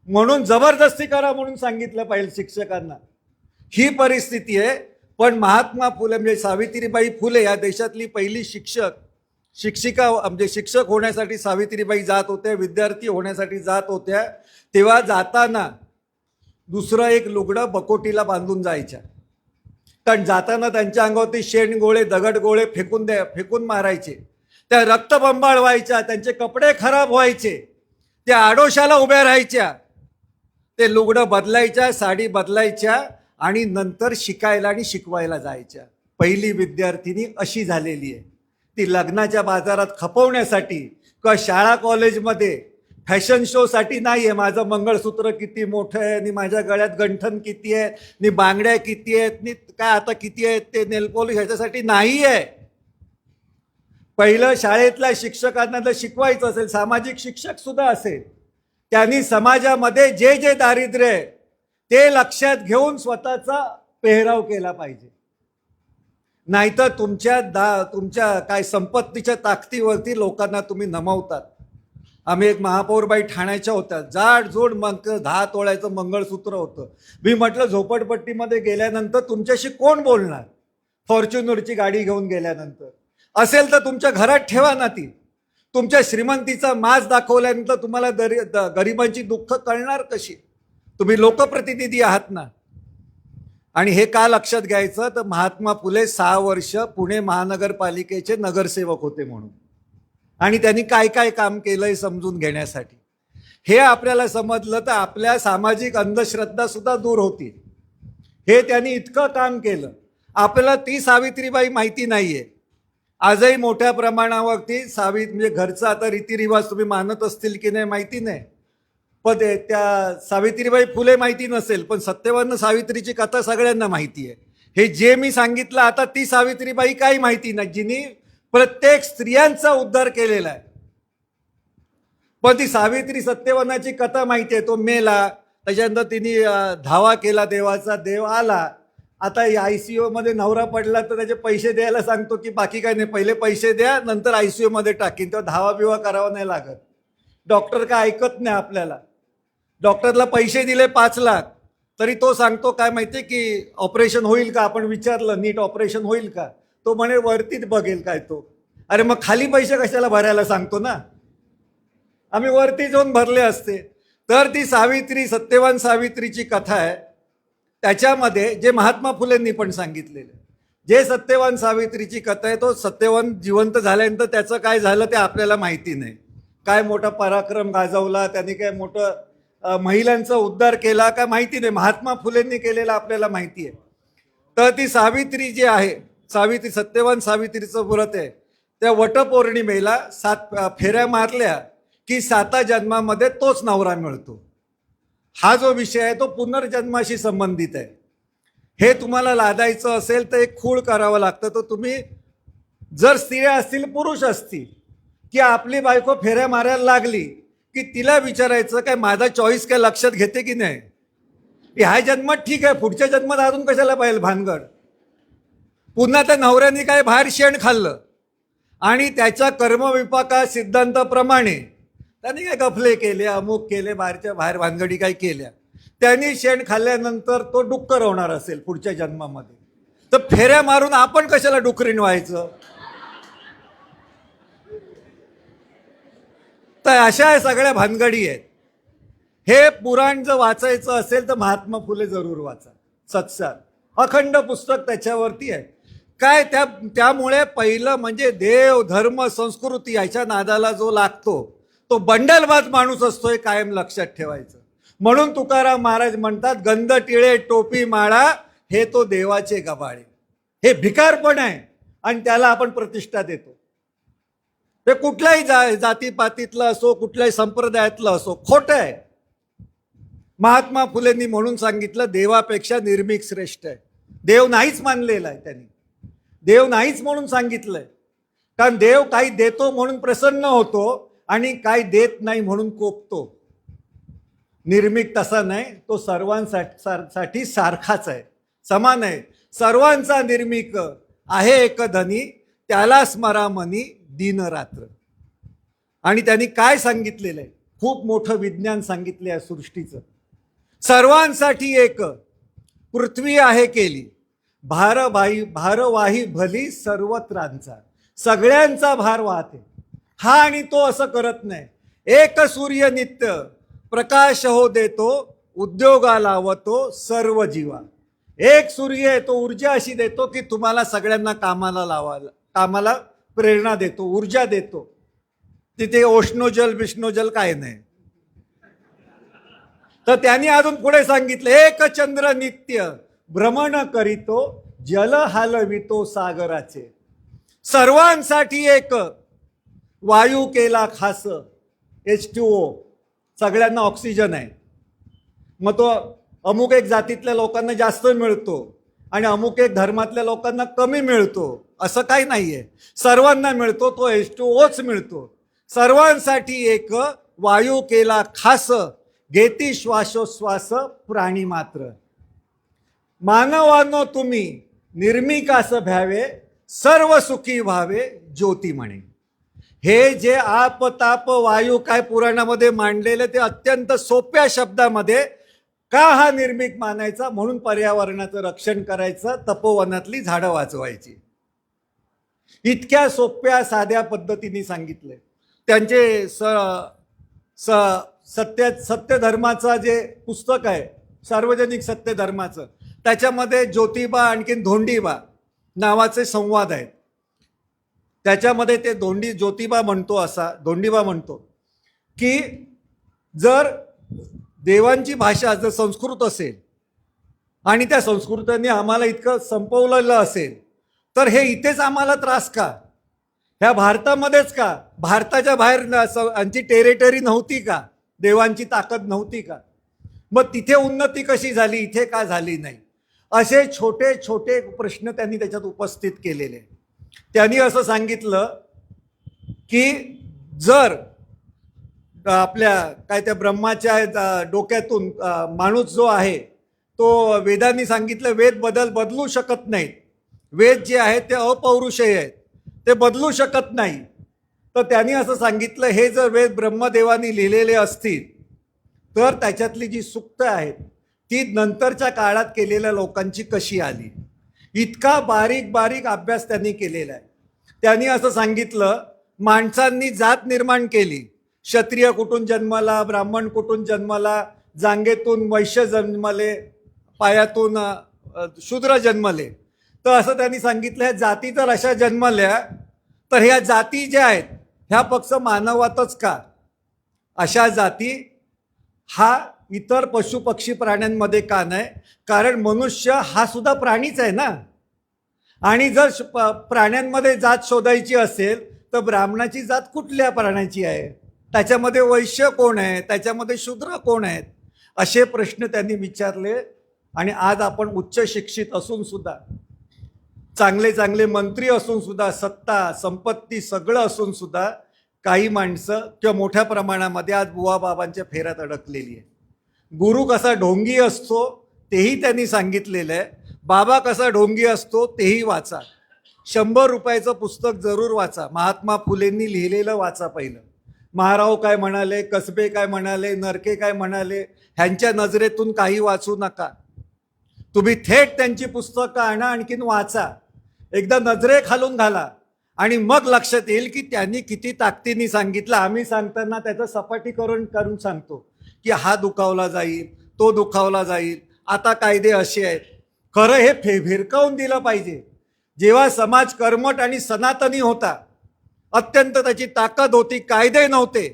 म्हणून जबरदस्ती करा म्हणून सांगितलं पाहिजे शिक्षकांना. ही परिस्थिती आहे. पण महात्मा फुले म्हणजे सावित्रीबाई फुले या देशातली पहिली शिक्षिका म्हणजे शिक्षक होण्यासाठी सावित्रीबाई जात होत्या, विद्यार्थी होण्यासाठी जात होत्या. तेव्हा जाताना दुसरं एक लुगडं बकोटीला बांधून जायच्या, कारण जाताना त्यांच्या अंगावरती शेणगोळे दगडगोळे फेकून मारायचे, त्या रक्तबंबाळ व्हायच्या, त्यांचे कपडे खराब व्हायचे, त्या आडोशाला उभ्या राहायच्या, ते लुगडं बदलायच्या, साडी बदलायच्या आणि नंतर शिकायला आणि शिकवायला जायच्या. पहिली विद्यार्थिनी अशी झालेली आहे. ती लग्नाच्या बाजारात खपवण्यासाठी किंवा शाळा कॉलेजमध्ये फॅशन शोसाठी नाही आहे. माझं मंगळसूत्र किती मोठं आहे, आणि माझ्या गळ्यात गंठण किती आहे, आणि बांगड्या किती आहेत, आणि काय आता किती आहेत ते नेलपॉलिश ह्याच्यासाठी नाही आहे. पहिलं शाळेतल्या शिक्षकांना जर शिकवायचं असेल, सामाजिक शिक्षक सुद्धा असेल, त्यांनी समाजामध्ये जे जे दारिद्र्य आहे ते लक्षात घेऊन स्वतःचा पेहराव केला पाहिजे. नाहीतर तुमच्या काय संपत्तीच्या ताकदीवरती लोकांना तुम्ही नमवतात. आम्ही एक महापौरबाई ठाण्याच्या होत्या, जाडजूड मग 10 तोळ्याचं मंगळसूत्र होतं. मी म्हटलं झोपडपट्टीमध्ये गेल्यानंतर तुमच्याशी कोण बोलणार? फॉर्च्युनरची गाडी घेऊन गेल्यानंतर असेल तर तुमच्या घरात ठेवा ना ती. तुमच्या श्रीमंतीचा माज दाखवल्यानंतर तुम्हाला गरिबांची दुःख कळणार कशी? तुम्ही लोकप्रतिनिधी आहात ना. आणि हे का लक्षात घ्यायचं तर महात्मा फुले 6 वर्ष पुणे महानगरपालिकेचे नगरसेवक होते म्हणून, आणि त्यांनी काय काय काम केलंय समजून घेण्यासाठी. हे आपल्याला समजलं तर आपल्या सामाजिक अंधश्रद्धा सुद्धा दूर होतील. हे त्यांनी इतकं काम केलं. आपल्याला ती सावित्रीबाई माहिती नाहीये. आजही मोठ्या प्रमाणावरती म्हणजे घरचा आता रीतिरिवाज तुम्ही मानत असतील की नाही माहिती नाही, पण त्या सावित्रीबाई फुले माहिती नसेल, पण सत्यवान सावित्रीची कथा सगळ्यांना माहिती आहे. हे जे मी सांगितलं आता ती सावित्रीबाई काही माहिती नाही, जिने प्रत्येक स्त्रियांचा उद्धार केलेला आहे. पण ती सावित्री सत्यवानाची कथा माहिती आहे. तो मेला, त्याच्यानंतर तिने धावा केला देवाचा, देव आला. आता ICU मध्ये नवरा पडला तर त्याचे पैसे द्यायला सांगतो की बाकी काय नाही, पहिले पैसे द्या नंतर ICU मध्ये टाकीन, तेव्हा धावा बिवा करावा नाही लागत. डॉक्टर काय ऐकत नाही आपल्याला. डॉक्टरला पैसे दिले 5 लाख तरी तो सांगतो काय माहितीये की ऑपरेशन होईल का? आपण विचारलं नीट ऑपरेशन होईल का? तो म्हणे वरतीच बघेल काय तो. अरे मग खाली पैसे कशाला भरायला सांगतो ना, आम्ही वरती जाऊन भरले असते. तर ती सावित्री, सत्यवान सावित्रीची कथा आहे. त्याच्यामध्ये जे महात्मा फुलेंनी पण सांगितलेलं, जे सत्यवान सावित्रीची कथा आहे, तो सत्यवान जिवंत झाल्यानंतर त्याचं काय झालं ते आपल्याला माहिती नाही. काय मोठा पराक्रम गाजवला त्यांनी, काय मोठं महिलांचा उद्धार केला काय माहिती नाही. महात्मा फुलेंनी केलेला आपल्याला माहिती आहे. तर ती सावित्री जी आहे, सावित्री, सत्यवान सावित्रीचं व्रत आहे. त्या वटपौर्णिमेला 7 फेऱ्या मारल्या की 7 जन्मामध्ये तोच नवरा मिळतो. हा जो विषय आहे तो पुनर्जन्माशी संबंधित आहे. हे तुम्हाला लादायचं असेल तर एक खूळ करावं लागतं. तर तुम्ही जर स्त्रिया असतील, पुरुष असतील, की आपली बायको फेऱ्या मारायला लागली की तिला विचारायचं काय माझा चॉईस काय लक्षात घेते की नाही? ह्या जन्मात ठीक आहे, पुढच्या जन्मात अजून कशाला पाहिजे भानगड? पुन्हा त्या नवऱ्याने काय बाहेर शेण खाल्लं आणि त्याच्या कर्मविपाका सिद्धांताप्रमाणे त्यांनी काय गफले केले, अमुक केले, बाहेरच्या बाहेर भानगडी काय केल्या, त्यांनी शेण खाल्ल्यानंतर तो डुक्कर होणार असेल पुढच्या जन्मामध्ये, तर फेऱ्या मारून आपण कशाला डुकरीण व्हायचं? तर अशा सगळ्या भानगडी आहेत. हे पुराण जर वाचायचं असेल तर महात्मा फुले जरूर वाचा. सत्सार अखंड पुस्तक त्याच्यावरती आहे. काय त्यामुळे पहिलं म्हणजे देव, धर्म, संस्कृती याच्या नादाला जो लागतो तो बंडलबाज माणूस असतोय, कायम लक्षात ठेवायचं. म्हणून तुकाराम महाराज म्हणतात, गंध टिळे टोपी माळा हे तो देवाचे गबाळे. हे भिकारपण आहे आणि त्याला आपण प्रतिष्ठा देतो. ते कुठल्याही जातीपातीतलं असो, कुठल्याही संप्रदायातलं असो, खोटं आहे. महात्मा फुलेंनी म्हणून सांगितलं, देवापेक्षा निर्मिक श्रेष्ठ आहे. देव नाहीच मानलेला आहे त्यांनी, देव नाहीच म्हणून सांगितलंय. कारण देव काही देतो म्हणून प्रसन्न होतो आणि काही देत नाही म्हणून कोपतो. निर्मिक तसा नाही, तो सर्वांसाठी सारखाच आहे, समान आहे. सर्वांचा निर्मिक आहे एक धनी, त्याला स्मरा मनी दिन रात्र. आणि त्यांनी काय सांगितलेलं आहे? खूप मोठं विज्ञान सांगितले आहे सृष्टीचं. सर्वांसाठी एक पृथ्वी आहे केली, भारवाही भली सर्वत्रांचा. सगळ्यांचा भार वाहते हा, आणि तो असं करत नाही. एक सूर्य नित्य प्रकाश हो देतो, उद्योगा लावतो सर्व जीवा. एक सूर्य आहे, तो ऊर्जा अशी देतो की तुम्हाला सगळ्यांना कामाला प्रेरणा देतो, ऊर्जा देतो. तिथे उष्णोजल विष्णोजल काय नाही. तर त्यांनी अजून पुढे सांगितलं, एक चंद्र नित्य भ्रमण करीतो, जल हालवितो सागराचे. सर्वांसाठी एक वायू केला खास, H2O, सगळ्यांना ऑक्सिजन आहे. मग तो अमुक एक जातीतल्या लोकांना जास्त मिळतो आणि अमुक एक धर्मातल्या लोकांना कमी मिळतो असं काही नाहीये. सर्वांना मिळतो, तो H2Oच मिळतो. सर्वांसाठी एक वायू केला खास, घेती श्वासोश्वास प्राणी मात्र. मानवांनो तुम्ही निर्मिकास भ्यावे, सर्व सुखी व्हावे ज्योती म्हणे. हे जे आप ताप वायू काय पुराणामध्ये मांडलेले ते अत्यंत सोप्या शब्दामध्ये, का हा निर्मिक मानायचा, म्हणून पर्यावरणाचं रक्षण करायचं, तपोवनातली झाडं वाचवायची. इतक्या सोप्या साध्या पद्धतीने सांगितले. त्यांचे सत्य धर्माचं जे पुस्तक आहे, सार्वजनिक सत्य धर्माचं, त्याच्यामध्ये ज्योतिबा आणखीन धोंडीबा नावाचे संवाद आहेत. त्याच्यामध्ये ते ज्योतिबा धोंडीबा म्हणतो की जर देवांची भाषा जर संस्कृत असेल आणि त्या संस्कृतांनी आम्हाला इतकं संपवलेलं असेल, तर हे इथेच आम्हाला त्रास का? ह्या भारतामध्येच का? भारताच्या बाहेर यांची टेरिटरी नव्हती का? देवांची ताकद नव्हती का? मग तिथे उन्नती कशी झाली, इथे का झाली नाही? असे छोटे छोटे प्रश्न त्यांनी त्याच्यात उपस्थित केलेले. त्यांनी असं सांगितलं की जर आपल्या काय त्या ब्रह्माच्या डोक्यातून माणूस जो आहे तो वेदांनी सांगितलं वेद बदलू शकत नाहीत. वेद जे आहेत ते अपौरुषेय आहेत, ते बदलू शकत नाही. तर त्यांनी असं सांगितलं हे जर वेद ब्रह्मदेवानी लिहिलेले असतील तर त्याच्यातली जी सूक्त आहेत ती नंतरच्या काळात केलेल्या लोकांची कशी आली. इतका बारीक बारीक अभ्यास त्यांनी केलेला आहे. त्यांनी असं सांगितलं माणसांनी जात निर्माण केली. क्षत्रिय कुठून जन्माला, ब्राह्मण कुठून जन्माला, जांगेतून वैश्य जन्मले, पायातून शूद्र जन्मले. तर असं त्यांनी सांगितलं ह्या जाती जर अशा जन्मल्या तर ह्या जाती ज्या आहेत ह्या फक्त मानवातच का? अशा जाती हा इतर पशु पक्षी प्राण्यांमध्ये का नाही? कारण मनुष्य हा सुद्धा प्राणीच आहे ना. आणि जर प्राण्यांमध्ये जात शोधायची असेल तर ब्राह्मणाची जात कुठल्या प्राण्याची आहे? त्याच्यामध्ये वैश्य कोण आहे? त्याच्यामध्ये शूद्र कोण आहेत? असे प्रश्न त्यांनी विचारले. आणि आज आपण उच्च शिक्षित असून सुद्धा, चांगले चांगले मंत्री असून सुद्धा, सत्ता संपत्ती सगळं असून सुद्धा काही माणसं किंवा मोठ्या प्रमाणामध्ये आज बुवा बाबांच्या फेऱ्यात अडकलेली आहे. गुरु कसा ढोंगी असतो तेही त्यांनी सांगितलेलं आहे. बाबा कसा ढोंगी असतो तेही वाचा. 100 रुपयाचं पुस्तक जरूर वाचा. महात्मा फुलेंनी लिहिलेलं वाचा पहिलं. महाराव काय म्हणाले, कसबे काय म्हणाले, नरके काय म्हणाले, ह्यांच्या नजरेतून काही वाचू नका. तुम्ही थेट त्यांची पुस्तकं आणा, आणखीन वाचा. एकदा नजरे खालून घाला आणि मग लक्षात येईल की त्यांनी किती ताकदीने सांगितलं. आम्ही सांगताना त्याचं सपाटीकरण करून सांगतो की हा दुखावला जाईल, तो दुखावला जाईल, आता कायदे असे आहेत. खरं हे भिरकावून दिलं पाहिजे. जेव्हा समाज कर्मठ आणि सनातनी होता, अत्यंत त्याची ताकद होती, कायदे नव्हते,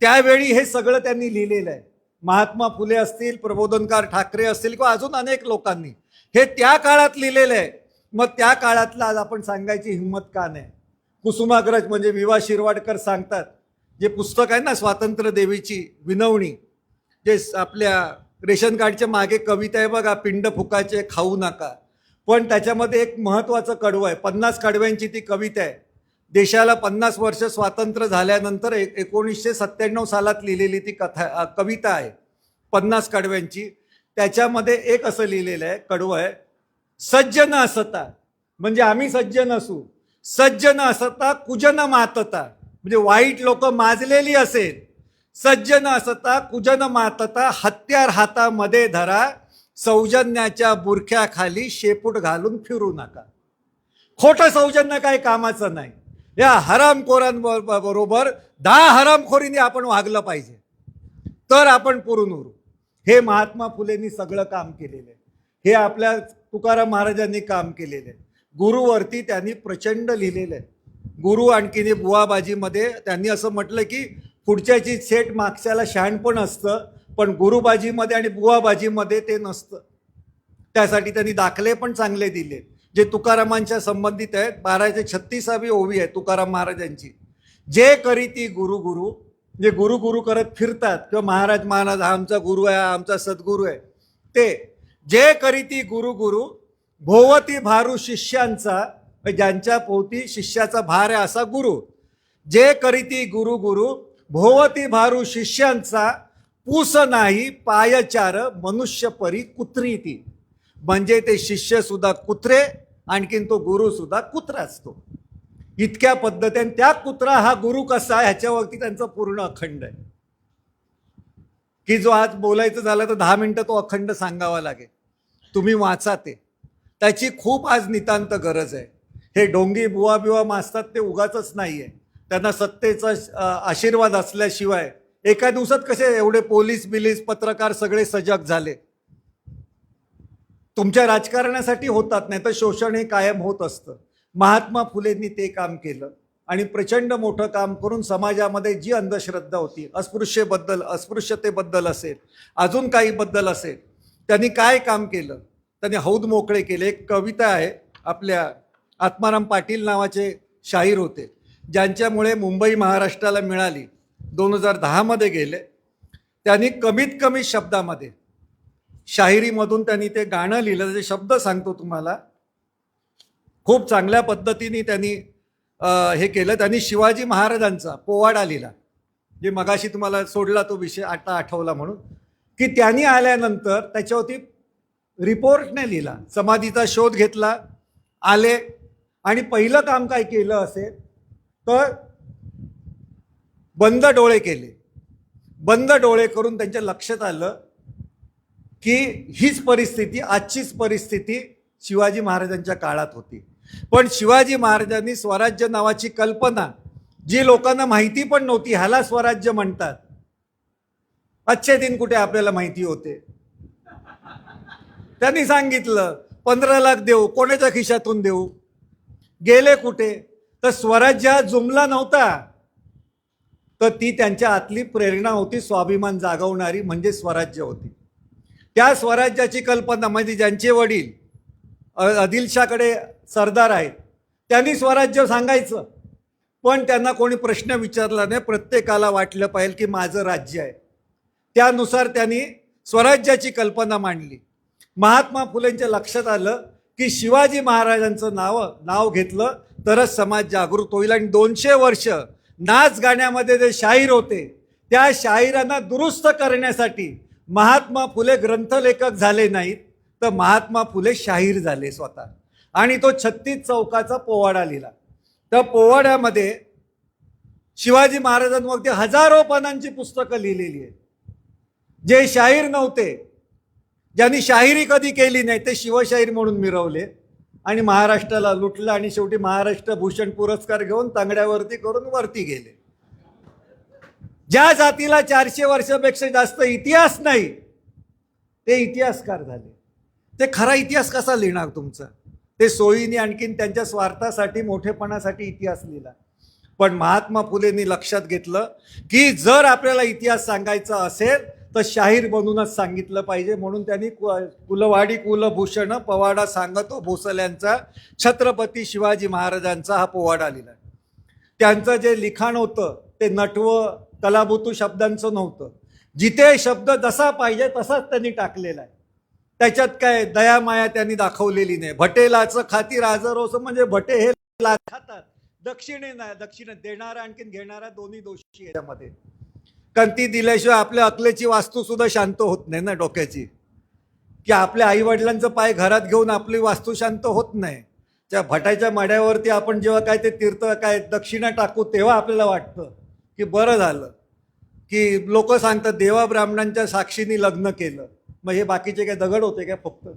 त्यावेळी हे सगळं त्यांनी लिहिलेलं आहे. महात्मा फुले असतील, प्रबोधनकार ठाकरे असतील किंवा अजून अनेक लोकांनी हे त्या काळात लिहिलेलं आहे. मग त्या काळातला आज आपण सांगायची हिंमत का नाही? कुसुमाग्रज म्हणजे विवा शिरवाडकर सांगतात, जे पुस्तक आहे ना स्वातंत्र्य देवीची विनवणी, जे आपल्या रेशन कार्डच्या मागे कविता आहे बघा, पिंड फुकाचे खाऊ नका. पण त्याच्यामध्ये एक महत्त्वाचं कडवं आहे. 50 कडव्यांची ती कविता आहे. देशाला 50 वर्ष स्वातंत्र्य झाल्यानंतर 1997 सालात लिहिलेली ती कविता आहे 50 कडव्यांची. त्याच्यामध्ये एक असं लिहिलेलं आहे, कडवं आहे, सज्ज न असता, म्हणजे आम्ही सज्ज नसू, सज्ज न असता कुजन मातता, म्हणजे वाईट लोक माजलेली असेल, सज्ज न असता कुजन मातता, हत्यार हातामध्ये धरा, सौजन्याच्या बुरख्याखाली शेपूट घालून फिरू नका. खोटं सौजन्य काही कामाचं नाही. या हरामखोरांबरोबर 10 हरामखोरीने आपण वागलं पाहिजे, तर आपण पुरून उरू. हे महात्मा फुलेंनी सगळं काम केलेलं आहे. हे आपल्या तुकाराम महाराजांनी काम केलेलं आहे. गुरुवरती त्यांनी प्रचंड लिहिलेलं आहे. गुरु आणखीन बुवाबाजीमध्ये त्यांनी असं म्हटलं की पुढच्याची सेट मागच्याला शहाणपण असतं, पण गुरुबाजीमध्ये आणि बुवाबाजीमध्ये ते नसतं. त्यासाठी त्यांनी दाखले पण चांगले दिले जे तुकारामांच्या संबंधित आहेत. 1236वी ओवी आहे तुकाराम महाराजांची. जे करीती गुरु गुरु, जे गुरु गुरु करत फिरतात किंवा महाराज महाराज हा आमचा गुरु आहे, हा आमचा सद्गुरू आहे, ते जे करीती गुरु गुरु, भोवती भारू शिष्यांचा, ज्यांच्या पोती शिष्याचा भार आहे असा गुरु. जे करीती गुरु गुरु, भोवती भारू शिष्यांचा पूस नाही पायचार मनुष्य परी कुत्री ती. म्हणजे ते शिष्य सुद्धा कुत्रे, आणखीन तो गुरु सुद्धा कुत्रा असतो. इतक्या पद्धतीने त्या कुत्रा हा गुरु कसा आहे ह्याच्यावरती त्यांचं पूर्ण अखंड आहे, की जो आज बोलायचं झालं तर 10 मिनिटं तो अखंड सांगावा लागेल. तुम्ही वाचा ते, त्याची खूप आज नितांत गरज आहे. हे डोंगी बुवा बिवा माजतात ते उगाचच नाही आहे. त्यांना सत्तेचा आशीर्वाद असल्याशिवाय एका दिवसात कसे एवढे पोलीस बिलीस पत्रकार सगळे सजग झाले. तुमच्या राजकारणासाठी होतात, नाही तर शोषण हे कायम होत असतं. महात्मा फुलेंनी ते काम केलं आणि प्रचंड मोठं काम करून समाजामध्ये जी अंधश्रद्धा होती, अस्पृश्यतेबद्दल असेल, अजून काही बद्दल असेल, त्यांनी काय काम केलं, त्यांनी हौद मोकळे केले. एक कविता आहे, आपल्या आत्माराम पाटील नावाचे शाहीर होते, ज्यांच्यामुळे मुंबई महाराष्ट्राला मिळाली. 2010 मध्ये गेले. त्यांनी कमीत कमी शब्दामध्ये शाहिरीमधून त्यांनी ते गाणं लिहिलं. त्याचे शब्द सांगतो तुम्हाला. खूप चांगल्या पद्धतीने त्यांनी हे केलं. त्यांनी शिवाजी महाराजांचा पोवाडा लिहिला, जे मगाशी तुम्हाला सोडला तो विषय आता आठवला म्हणून, की त्यांनी आल्यानंतर त्याच्यावरती रिपोर्टने लिहिला. समाधीचा शोध घेतला, आले आणि पहिलं काम काय केलं असेल तर बंद डोळे केले. बंद डोळे करून त्यांच्या लक्षात आलं की हीच परिस्थिती, आजचीच परिस्थिती शिवाजी महाराजांच्या काळात होती. पण शिवाजी महाराजांनी स्वराज्य नावाची कल्पना, जी लोकांना माहिती पण नव्हती, ह्याला स्वराज्य म्हणतात. अच्छे दिन कुठे आपल्याला माहिती होते. त्यांनी सांगितलं 15 लाख देऊ, कोणाच्या खिशातून देऊ, गेले कुठे. तर स्वराज्य हा जुमला नव्हता, तर ती त्यांच्या आतली प्रेरणा होती, स्वाभिमान जागवणारी, म्हणजे स्वराज्य होती. त्या स्वराज्याची कल्पना म्हणजे ज्यांचे वडील आदिलशाकडे सरदार आहेत, त्यांनी स्वराज्य सांगायचं, पण त्यांना कोणी प्रश्न विचारला नाही. प्रत्येकाला वाटलं पाहिजे की माझं राज्य आहे. त्यानुसार त्यांनी स्वराज्याची कल्पना मांडली. महात्मा फुलेंच्या लक्षात आलं की शिवाजी महाराजांचं नाव घेतलं तरच समाज जागृत होईल. आणि 200 वर्ष नाच गाण्यामध्ये जे शाहीर होते, त्या शाहिरांना दुरुस्त करण्यासाठी महात्मा फुले ग्रंथलेखक झाले नाहीत, तर महात्मा फुले शाहीर झाले स्वतः. आणि तो 36 चौकाचा पोवाडा लिहिला. त्या पोवाड्यामध्ये शिवाजी महाराजांवरती हजारो पानांची पुस्तकं लिहिलेली आहेत. जे शाहीर नव्हते, ज्यांनी शाहिरी कधी केली नाही, ते शिवशाहीर म्हणून मिरवले आणि महाराष्ट्राला लुटलं आणि शेवटी महाराष्ट्र भूषण पुरस्कार घेऊन तांगड्यावरती करून वरती गेले. ज्या जातीला 400 वर्षापेक्षा जास्त इतिहास नाही, ते इतिहासकार झाले. ते खरा इतिहास कसा लिहिणार तुमचा? ते सोयीने आणखीन त्यांच्या स्वार्थासाठी, मोठेपणासाठी इतिहास लिहिला. पण महात्मा फुलेंनी लक्षात घेतलं की जर आपल्याला इतिहास सांगायचा असेल तर शाहीर बनूनच सांगितलं पाहिजे. म्हणून त्यांनी कुलवाडी कुलभूषण पोवाडा सांगतो भोसल्यांचा, छत्रपती शिवाजी महाराजांचा हा पोवाडा लिहिला. त्यांचं जे लिखाण होतं ते नटवं कलाबुतू शब्दांचं नव्हतं. जिथे शब्द जसा पाहिजे तसाच त्यांनी टाकलेला आहे. त्याच्यात काय दयामाया त्यांनी दाखवलेली नाही. भटेलाचं खाती राजरोस, म्हणजे भटे हे खातात, दक्षिणे देणारा आणखीन घेणारा दोन्ही दोषी आहे त्यामध्ये. कंती दिल्याशिवाय आपल्या अकलेची वास्तू सुद्धा शांत होत नाही ना डोक्याची, की आपल्या आईवडिलांचं पाय घरात घेऊन आपली वास्तू शांत होत नाही. त्या भटाच्या मड्यावरती आपण जेव्हा काय ते तीर्थ काय दक्षिणा टाकू, तेव्हा आपल्याला वाटतं की बरं झालं, की लोक सांगतात देवा ब्राह्मणांच्या साक्षीने लग्न केलं. मग हे बाकीचे काय दगड होते काय फक्त?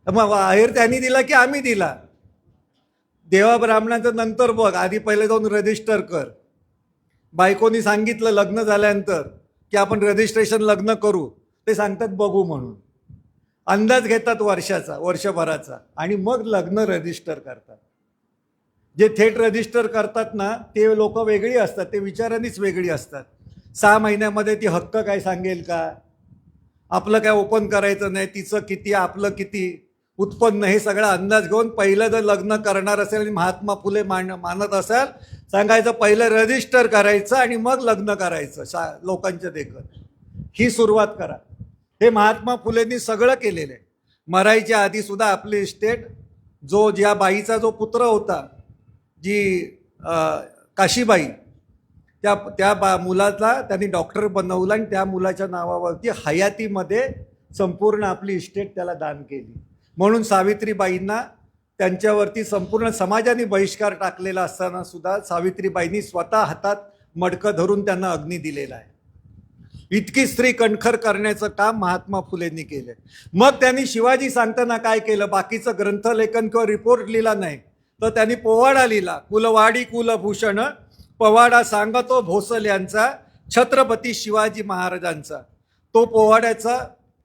मग आहेर त्यांनी दिला की आम्ही दिला? देवा ब्राह्मणांचं नंतर बघ, आधी पहिले जाऊन रजिस्टर कर. बायकोनी सांगितलं लग्न झाल्यानंतर की आपण रजिस्ट्रेशन लग्न करू, ते सांगतात बघू म्हणून. अंदाज घेतात वर्षाचा, वर्षभराचा, आणि मग लग्न रजिस्टर करतात. जे थेट रजिस्टर करतात ना, ते लोक वेगळी असतात, ते विचारांनीच वेगळी असतात. 6 महिन्यामध्ये ती हक्क काय सांगेल का, आपलं काय ओपन करायचं नाही, तिचं किती आपलं किती उत्पन्न, हे सगळा अंदाज घेऊन पहिलं जर लग्न करणार असेल आणि महात्मा फुले मानत असाल, सांगायचं पहिलं रजिस्टर करायचं आणि मग लग्न करायचं लोकांच्या देखत. ही सुरुवात करा. हे महात्मा फुलेंनी सगळं केलेलं आहे. मरायच्या आधी सुद्धा आपली इस्टेट, ज्या बाईचा जो पुत्र होता, जी काशीबाई, त्या मुलाला त्यांनी डॉक्टर बनवलं आणि त्या मुलाच्या नावावरती हयातीमध्ये संपूर्ण आपली इस्टेट त्याला दान केली. म्हणून सावित्रीबाईंना त्यांच्यावरती संपूर्ण समाजाने बहिष्कार टाकलेला असताना सुद्धा सावित्रीबाईंनी स्वतः हातात मडकं धरून त्यांना अग्नी दिलेला आहे. इतकी स्त्री कणखर करण्याचं काम महात्मा फुलेंनी केलं. मग त्यांनी शिवाजी सांगताना काय केलं, बाकीचं ग्रंथलेखन किंवा रिपोर्ट लिहिला नाही, तर त्यांनी पोवाडा लिहिला. कुलवाडी कुलभूषण पवाडा सांगतो भोसल्यांचा छत्रपती शिवाजी महाराजांचा. तो पोवाड्याचा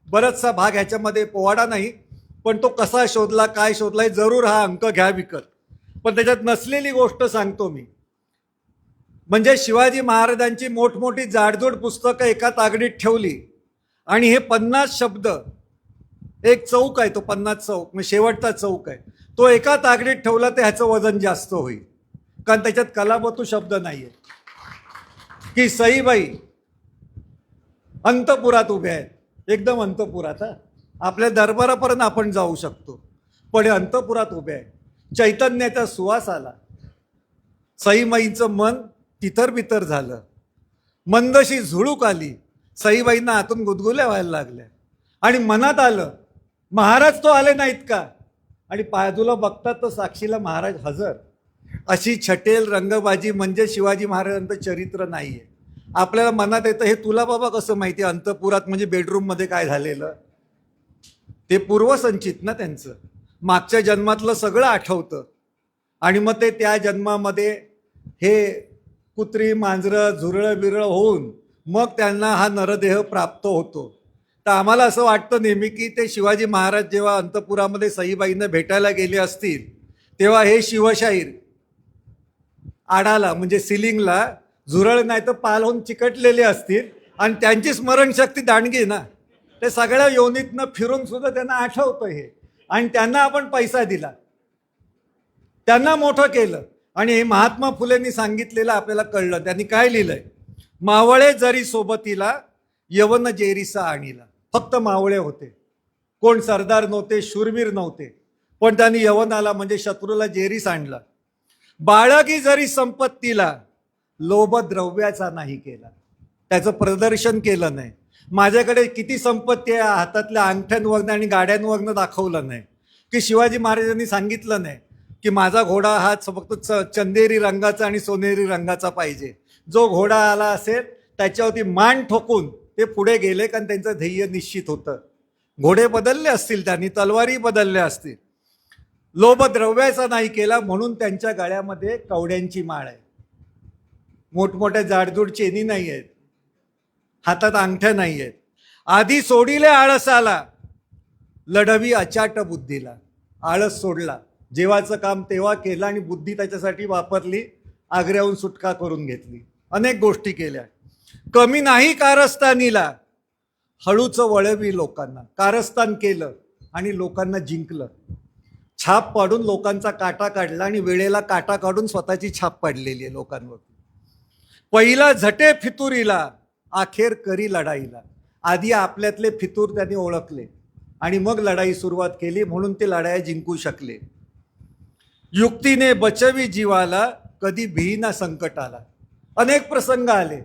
बराचसा भाग ह्याच्यामध्ये पोवाडा नाही, पण तो कसा शोधला काय शोधला हे जरूर हा अंक घ्या विकत. पण त्याच्यात नसलेली गोष्ट सांगतो मी, म्हणजे शिवाजी महाराजांची मोठमोठी जाडजूड पुस्तकं एका तागडीत ठेवली आणि हे 50 शब्द, एक चौक आहे तो 50 चौक, म्हणजे शेवटचा चौक आहे तो एका तागडीत ठेवला तर ह्याचं वजन जास्त होईल, कारण त्याच्यात कलाबतू शब्द नाहीये. की सईबाई अंतपुरात उभ्या आहेत, एकदम अंतपुरात, आपल्या दरबारापर्यंत आपण जाऊ शकतो, पण हे अंतपुरात उभे आहे. चैतन्याचा सुवास आला, सईबाईंचं मन तिथर बितर झालं, मंदशी झुळूक आली, सईबाईंना आतून गुदगुल्या व्हायला लागल्या आणि मनात आलं महाराज तो आले नाहीत का, आणि बाजूला बघतात तर साक्षीला महाराज हजर. अशी छटेल रंगबाजी म्हणजे शिवाजी महाराजांचं चरित्र नाहीये. आपल्याला मनात येतं हे तुला बाबा कसं माहिती अंतपुरात म्हणजे बेडरूममध्ये काय झालेलं, ते पूर्वसंचित ना त्यांचं, मागच्या जन्मातलं सगळं आठवतं आणि मग ते त्या जन्मामध्ये हे कुत्री मांजरं झुरळं बिरळं होऊन मग त्यांना हा नरदेह प्राप्त होतो. तर आम्हाला असं वाटतं नेहमी की ते शिवाजी महाराज जेव्हा अंतपुरामध्ये सईबाईंना भेटायला गेले असतील तेव्हा हे शिवशाहीर आडाला म्हणजे सिलिंगला झुरळ नाही तर पाल होऊन चिकटलेले असतील आणि त्यांची स्मरणशक्ती दांडगी ना, ते सगळ्या योनीतनं फिरून सुद्धा त्यांना आठवतं हे, आणि त्यांना आपण पैसा दिला, त्यांना मोठं केलं. आणि हे महात्मा फुलेंनी सांगितलेलं आपल्याला कळलं. त्यांनी काय लिहिलंय, मावळे जरी सोबतीला यवन जेरीसा आणीला. फक्त मावळे होते, कोण सरदार नव्हते, शूरवीर नव्हते, पण त्यांनी यवनाला म्हणजे शत्रूला जेरीस आणला. बाळगी जरी संपत्तीला लोभ द्रव्याचा नाही केला, त्याचं प्रदर्शन केलं नाही. माझ्याकडे किती संपत्ती आहे हातातल्या अंगठ्यांवरनं आणि गाड्यांवरनं दाखवलं नाही, की शिवाजी महाराजांनी सांगितलं नाही की माझा घोडा हा फक्त चंदेरी रंगाचा आणि सोनेरी रंगाचा पाहिजे. जो घोडा आला असेल त्याच्यावरती मान ठोकून ते पुढे गेले, कारण त्यांचं ध्येय निश्चित होतं. घोडे बदलले असतील त्यांनी, तलवारी बदलल्या असतील, लोभ द्रव्याचा नाही केला. म्हणून त्यांच्या गळ्यामध्ये कवड्यांची माळ आहे, मोठमोठ्या जाडजूड चेनी नाही आहेत, हातात अंगठ्या नाही आहेत. आधी सोडिले आळसाला लढवी अचाट बुद्धीला. आळस सोडला, जेवाचं काम तेव्हा केलं आणि बुद्धी त्याच्यासाठी वापरली, आग्र्याहून सुटका करून घेतली, अनेक गोष्टी केल्या. कमी नाही कारस्थानीला हळूच वळवी लोकांना. कारस्थान केलं आणि लोकांना जिंकलं, छाप पाडून लोकांचा काटा काढला आणि वेळेला काटा काढून स्वतःची छाप पाडलेली आहे लोकांवर. पहिला झटे फितुरीला अखेर करी लढाईला. आधी आपल्यातले फितूर त्यांनी ओळखले आणि मग लढाई सुरुवात केली, म्हणून ते लढाया जिंकू शकले. युक्तीने बचवी जीवाला कधी भीना संकटाला. अनेक प्रसंग आले,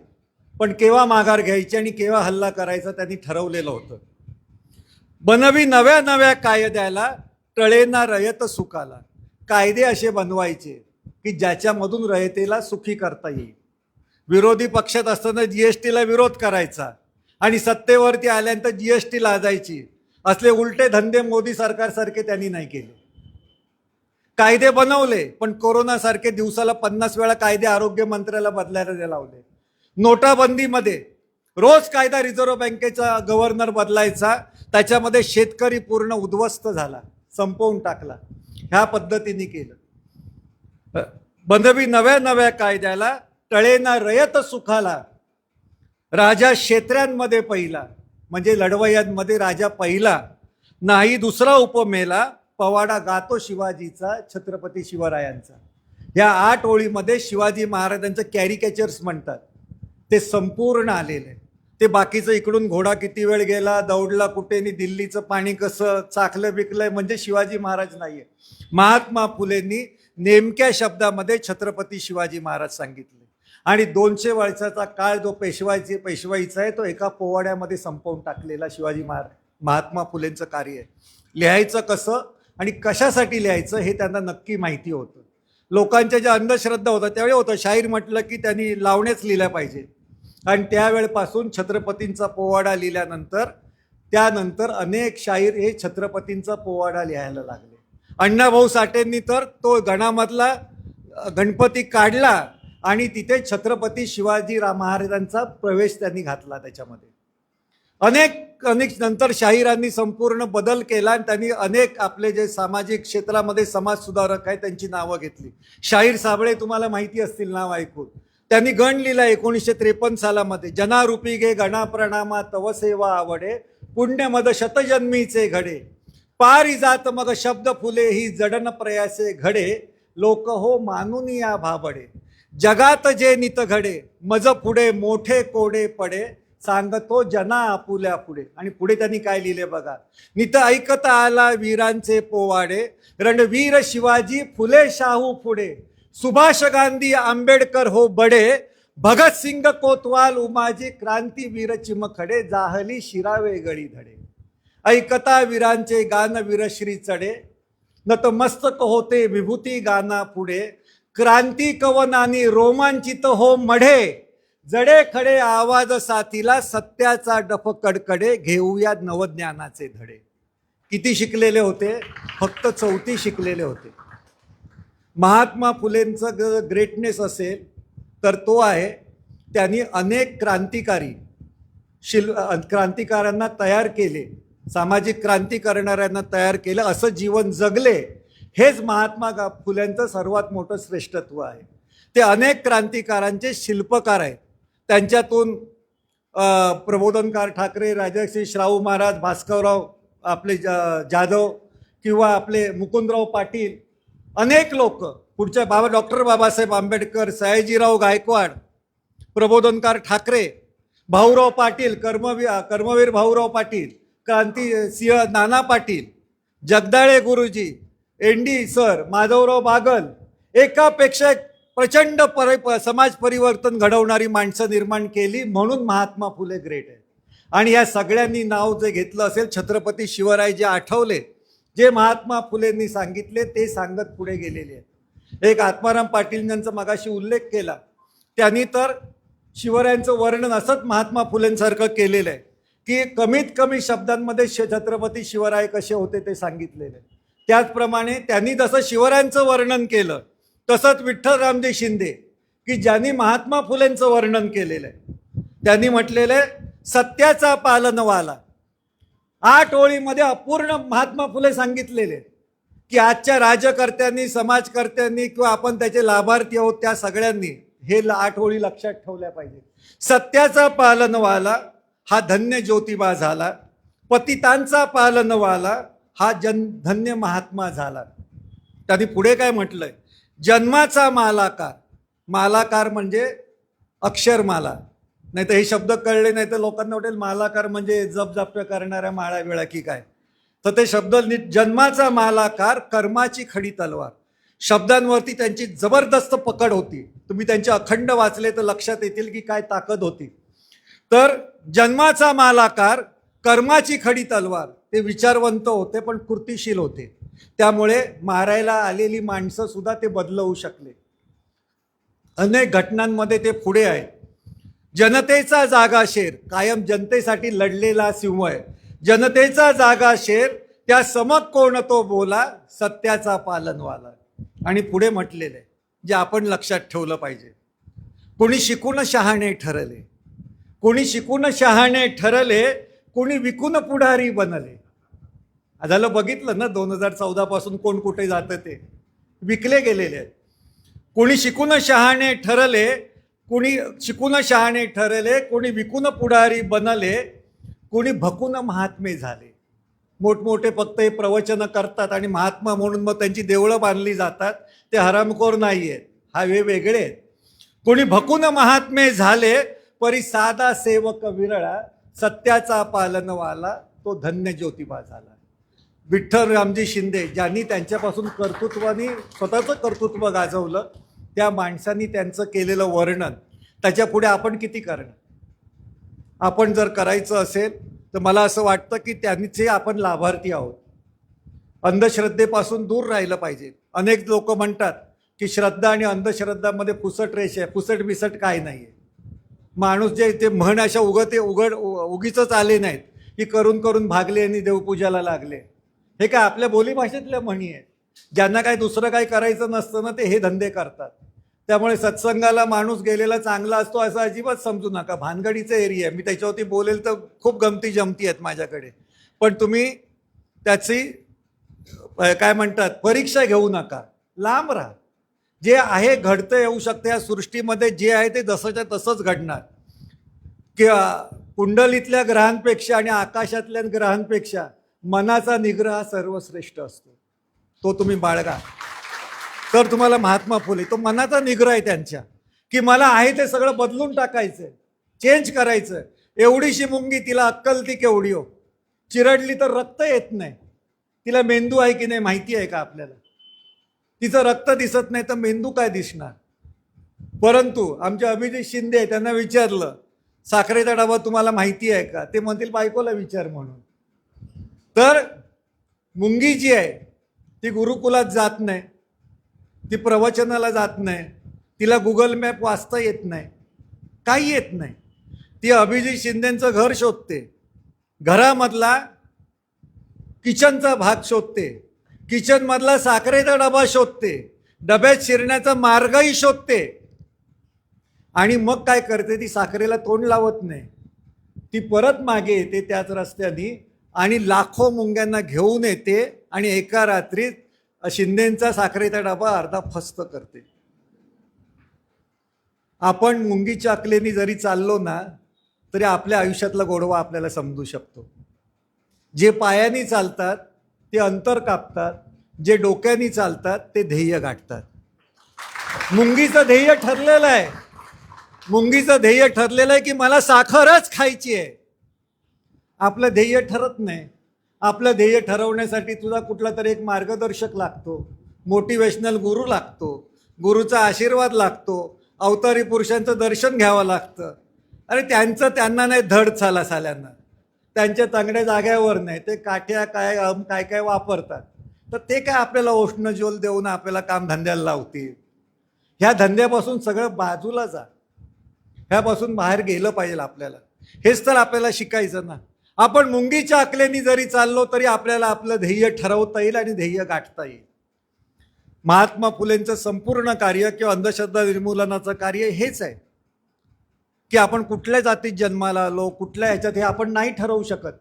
पण केव्हा माघार घ्यायची आणि केव्हा हल्ला करायचा त्यांनी ठरवलेलं होतं. बनवी नव्या नव्या कायद्याला टळेना रयत सुखाला. कायदे असे बनवायचे की ज्याच्यामधून रयतेला सुखी करता येईल. विरोधी पक्षात असताना जीएसटीला विरोध करायचा आणि सत्तेवरती आल्यानंतर जीएसटी लादायची. असले उलटे धंदे मोदी सरकारसारखे त्यांनी नाही केले. कायदे बनवले, पण कोरोनासारखे दिवसाला 50 वेळा कायदे आरोग्य मंत्र्याला बदलायला लावले. नोटाबंदीमध्ये रोज कायदा रिझर्व्ह बँकेचा गव्हर्नर बदलायचा, त्याच्यामध्ये शेतकरी पूर्ण उद्ध्वस्त झाला, संपवून टाकला. ह्या पद्धतीने केलं. बनवी नव्या नव्या कायद्याला टळेना रयत सुखाला. राजा क्षेत्र्यांमध्ये पहिला, म्हणजे लढवयांमध्ये राजा पहिला, नाही दुसरा उपमेला. पवाडा गातो शिवाजीचा छत्रपती शिवरायांचा. या 8 ओळीमध्ये शिवाजी महाराजांचं कॅरिकॅचर्स म्हणतात ते संपूर्ण आलेलं आहे. ते बाकीचं इकडून घोडा किती वेळ गेला, दौडला कुठे, नि दिल्लीचं पाणी कसं चाकलं बिकलंय, म्हणजे शिवाजी महाराज नाहीये. महात्मा फुलेंनी नेमक्या शब्दामध्ये छत्रपती शिवाजी महाराज सांगितले आणि 200 वर्षाचा काळ जो पेशवाईचा आहे तो एका पोवाड्यामध्ये संपवून टाकलेला शिवाजी महात्मा फुलेंचं कार्य आहे. लिहायचं कसं आणि कशासाठी लिहायचं हे त्यांना नक्की माहिती होतं. लोकांच्या ज्या अंधश्रद्धा होत्या त्यावेळी होतं शाहीर म्हटलं की त्यांनी लावण्याच लिहिल्या पाहिजे आणि त्यावेळेपासून छत्रपतींचा पोवाडा लिहिल्यानंतर त्यानंतर अनेक शाहीर हे छत्रपतींचा पोवाडा लिहायला लागले. अण्णाभाऊ साठेंनी तर तो गणामधला गणपती काढला आणि तिथे छत्रपती शिवाजी महाराजांचा प्रवेश त्यांनी घातला त्याच्यामध्ये. अनेक नंतर शाहिरांनी संपूर्ण बदल केला आणि त्यांनी अनेक आपले जे सामाजिक क्षेत्रामध्ये समाजसुधारक आहेत त्यांची नावं घेतली. शाहीर साबळे तुम्हाला माहिती असतील नाव ऐकून. त्यांनी गण लिहिला 1953 सालामध्ये. जनारूपी गे गणा प्रणामा तव सेवा आवडे पुण्यमद शतजन्मीचे घडे पारी जात मग शब्द फुले ही जडन प्रयासे घडे लोक हो मानून या भाबडे जगात जे नित घडे मज पुढे मोठे कोडे पडे सांगतो जना आपुल्या पुढे. आणि पुढे त्यांनी काय लिहिले बघा. नित ऐकता आला वीरांचे पोवाडे रणवीर शिवाजी फुले शाहू पुढे सुभाष गांधी आंबेडकर हो बडे भगतसिंग कोतवाल उमाजी क्रांतीवीर चिमखडे जाहली शिरावे गळी धडे ऐकता वीरांचे गान वीरश्री चढे नतमस्तक होते विभूती गाना पुढे क्रांती कवनानी रोमांचित हो मढे जडे खडे आवाज साथीला सत्याचा डफ कडकडे घेऊया नवज्ञानाचे धडे. किती शिकलेले होते? फक्त 4थी शिकलेले होते. महात्मा फुलेंचं ग्रेटनेस असेल तर तो आहे त्यांनी अनेक क्रांतिकारांना तयार केले, सामाजिक क्रांती करणाऱ्यांना तयार केलं, असं जीवन जगले. हेच महात्मा फुलेंचं सर्वात मोठं श्रेष्ठत्व आहे. ते अनेक क्रांतिकारांचे शिल्पकार आहेत. त्यांच्यातून प्रबोधनकार ठाकरे, राजर्षी शाहू महाराज, भास्करराव आपले जाधव किंवा आपले मुकुंदराव पाटील, अनेक लोक पुढच्या डॉक्टर बाबासाहेब आंबेडकर, सयाजीराव गायकवाड, प्रबोधनकार ठाकरे, भाऊराव पाटील, कर्मवीर भाऊराव पाटील, क्रांती सिंह नाना पाटील, जगदाळे गुरुजी, एनडी सर, माधवराव बागल, एकापेक्षा एक प्रचंड समाज परिवर्तन घडवणारी माणसं निर्माण केली. म्हणून महात्मा फुले ग्रेट आहे. आणि या सगळ्यांनी नाव जे घेतलं असेल, छत्रपती शिवराय जे आठवले, जे महात्मा फुलेंनी सांगितले ते सांगत पुढे गेलेले आहेत. एक आत्माराम पाटील यांचा मगाशी उल्लेख केला. त्यांनी तर शिवरायांचं वर्णन असंच महात्मा फुलेंसारखं केलेलं आहे की कमीत कमी शब्दांमध्ये छत्रपती शिवराय कसे होते ते सांगितलेले. त्याचप्रमाणे त्यांनी जसं शिवरायांचं वर्णन केलं तसंच विठ्ठल रामजी शिंदे की ज्यांनी महात्मा फुलेंचं वर्णन केलेलं आहे, त्यांनी म्हटलेलं आहे सत्याचा पालनवाला. 8 ओळीमध्ये अपूर्ण महात्मा फुले सांगितलेले की आजच्या राजकर्त्यांनी, समाजकर्त्यांनी किंवा आपण त्याचे लाभार्थी आहोत त्या सगळ्यांनी हे 8 ओळी लक्षात ठेवल्या पाहिजे. सत्याचा पालनवाला हा धन्य ज्योतिबा झाला, पतितांचा पालनवाला हा धन्य महात्मा झाला. त्यांनी पुढे काय म्हटलंय, जन्माचा मालाकार. मालाकार म्हणजे अक्षरमाला. नाही तर हे शब्द कळले नाही तर लोकांना वाटेल मालाकार म्हणजे जपजाप्य करणाऱ्या माळा वेळा की काय. तर ते शब्द नीट, जन्माचा मालाकार, कर्माची खडी तलवार. शब्दांवरती त्यांची जबरदस्त पकड होती. तुम्ही त्यांचे अखंड वाचले तर लक्षात येतील की काय ताकद होती. तर जन्माचा मालाकार, कर्माची खडी तलवार. ते विचारवंत होते पण कृतिशील होते. त्यामुळे मारायला आलेली माणसं सुद्धा ते बदलवू शकले. अनेक घटनांमध्ये ते पुढे आहेत. जनतेचा जागा शेर, कायम जनतेसाठी लढलेला सिंह आहे. जनतेचा जागा शेर, त्या समक कोण तो बोला, सत्याचा पालनवाला. आणि पुढे म्हटलेलं आहे जे आपण लक्षात ठेवलं पाहिजे. कोणी शिकून शहाणे ठरले, कोणी शिकून शहाणे ठरले, कोणी विकून पुढारी बनले. झालं बघितलं ना 2014 पासून कोण कुठे जातं ते विकले गेलेले आहेत. कोणी शिकून शहाणे ठरले, कोणी शिकून शहाणे ठरले, कोणी विकून पुढारी बनले, कोणी भकून महात्मे झाले. मोठमोठे फक्त हे प्रवचन करतात आणि महात्मा म्हणून मग त्यांची देवळं बांधली जातात. ते हरामखोर नाही आहेत, हा वेगळे आहेत. कोणी भकून महात्मे झाले, परी साधा सेवक विरळा, सत्याचा पालनवाला तो धन्य ज्योतिबा झाला. विठ्ठल रामजी शिंदे ज्यांनी त्यांच्यापासून कर्तृत्वाने स्वतःचं कर्तृत्व गाजवलं, त्या माणसांनी त्यांचं केलेलं वर्णन त्याच्या पुढे आपण किती करणार? आपण जर करायचं असेल तर मला असं वाटतं की त्यांचे आपण लाभार्थी आहोत. अंधश्रद्धेपासून दूर राहिलं पाहिजे. अनेक लोक म्हणतात की श्रद्धा आणि अंधश्रद्धामध्ये पुसट रेष आहे. पुसट बिसट काय नाही आहे. माणूस जे ते म्हण अशा उगीच आले नाहीत की करून करून भागले आणि देवपूजाला लागले. हे काय आपल्या बोलीभाषेतल्या म्हणी आहेत. ज्यांना काय दुसरं काय करायचं नसतं ना, ते हे धंदे करतात. त्यामुळे सत्संगाला माणूस गेलेला चांगला असतो असं अजिबात समजू नका. भानगडीचा एरिया आहे. मी त्याच्यावरती बोलेल तर खूप गमती जमती आहेत माझ्याकडे. पण तुम्ही त्याची काय म्हणतात परीक्षा घेऊ नका. लांब राहा. जे आहे घडतं येऊ शकतं. या सृष्टीमध्ये जे आहे ते जसंच्या तसंच घडणार. किंवा कुंडलीतल्या ग्रहांपेक्षा आणि आकाशातल्या ग्रहांपेक्षा मनाचा निग्रह सर्वश्रेष्ठ असतो. तो तुम्ही बाळगा. तर तुम्हाला महात्मा फुले तो मनाचा निग्रह आहे त्यांच्या, की मला आहे ते सगळं बदलून टाकायचं, चेंज करायचं. एवढीशी मुंगी तिला अक्कल ती केवढी हो. चिरडली तर रक्त येत नाही. तिला मेंदू आहे की नाही माहिती आहे का आपल्याला? तिचं रक्त दिसत नाही तर मेंदू काय दिसणार? परंतु आमचे अभिजित शिंदे आहे, त्यांना विचारलं साखरेचा डबा तुम्हाला माहिती आहे का? ते म्हणतील बायकोला विचार म्हणून. तर मुंगी जी आहे ती गुरुकुलात जात नाही, ती प्रवचनाला जात नाही, तिला गुगल मॅप वाचता येत नाही, काही येत नाही. ती अभिजित शिंदेचं घर शोधते, घरामधला किचनचा भाग शोधते, किचनमधला साखरेचा डबा शोधते, डब्यात शिरण्याचा मार्गही शोधते. आणि मग काय करते? ती साखरेला तोंड लावत नाही, ती परत मागे येते त्याच रस्त्याने आणि लाखो मुंग्यांना घेऊन येते आणि एका रात्रीत शिंदेंचा साखरेचा डबा अर्धा फस्त करते. आपण मुंगीच्या अकलेनी जरी चाललो ना तरी आपल्या आयुष्यातला गोडवा आपल्याला समजू शकतो. जे पायानी चालतात ते अंतर कापतात, जे डोक्यानी चालतात ते ध्येय गाठतात. मुंगीचं ध्येय ठरलेलं आहे. मुंगीचं ध्येय ठरलेलं आहे की मला साखरच खायची आहे. आपलं ध्येय ठरत नाही. आपलं ध्येय ठरवण्यासाठी तुझा कुठला तरी एक मार्गदर्शक लागतो, मोटिवेशनल गुरु लागतो, गुरुचा आशीर्वाद लागतो, अवतारी पुरुषांचं दर्शन घ्यावं लागतं. अरे त्यांना नाही धड चाला साल्यांना, त्यांच्या चांगल्या जाग्यावर नाही, ते काठ्या काय काय वापरतात. तर ते काय आपल्याला उष्णजोल देऊन आपल्याला कामधंद्याला लावतील? ह्या धंद्यापासून सगळं बाजूला जा. ह्यापासून बाहेर गेलं पाहिजे आपल्याला. हेच तर आपल्याला शिकायचं ना. आपण मुंगीच्या अकलेनी जरी चाललो तरी आपल्याला आपलं ध्येय ठरवता येईल आणि ध्येय गाठता येईल. महात्मा फुलेंचं संपूर्ण कार्य किंवा अंधश्रद्धा निर्मूलनाचं कार्य हेच आहे की आपण कुठल्या जातीत जन्माला आलो, कुठल्या ह्याच्यात हे आपण नाही ठरवू शकत.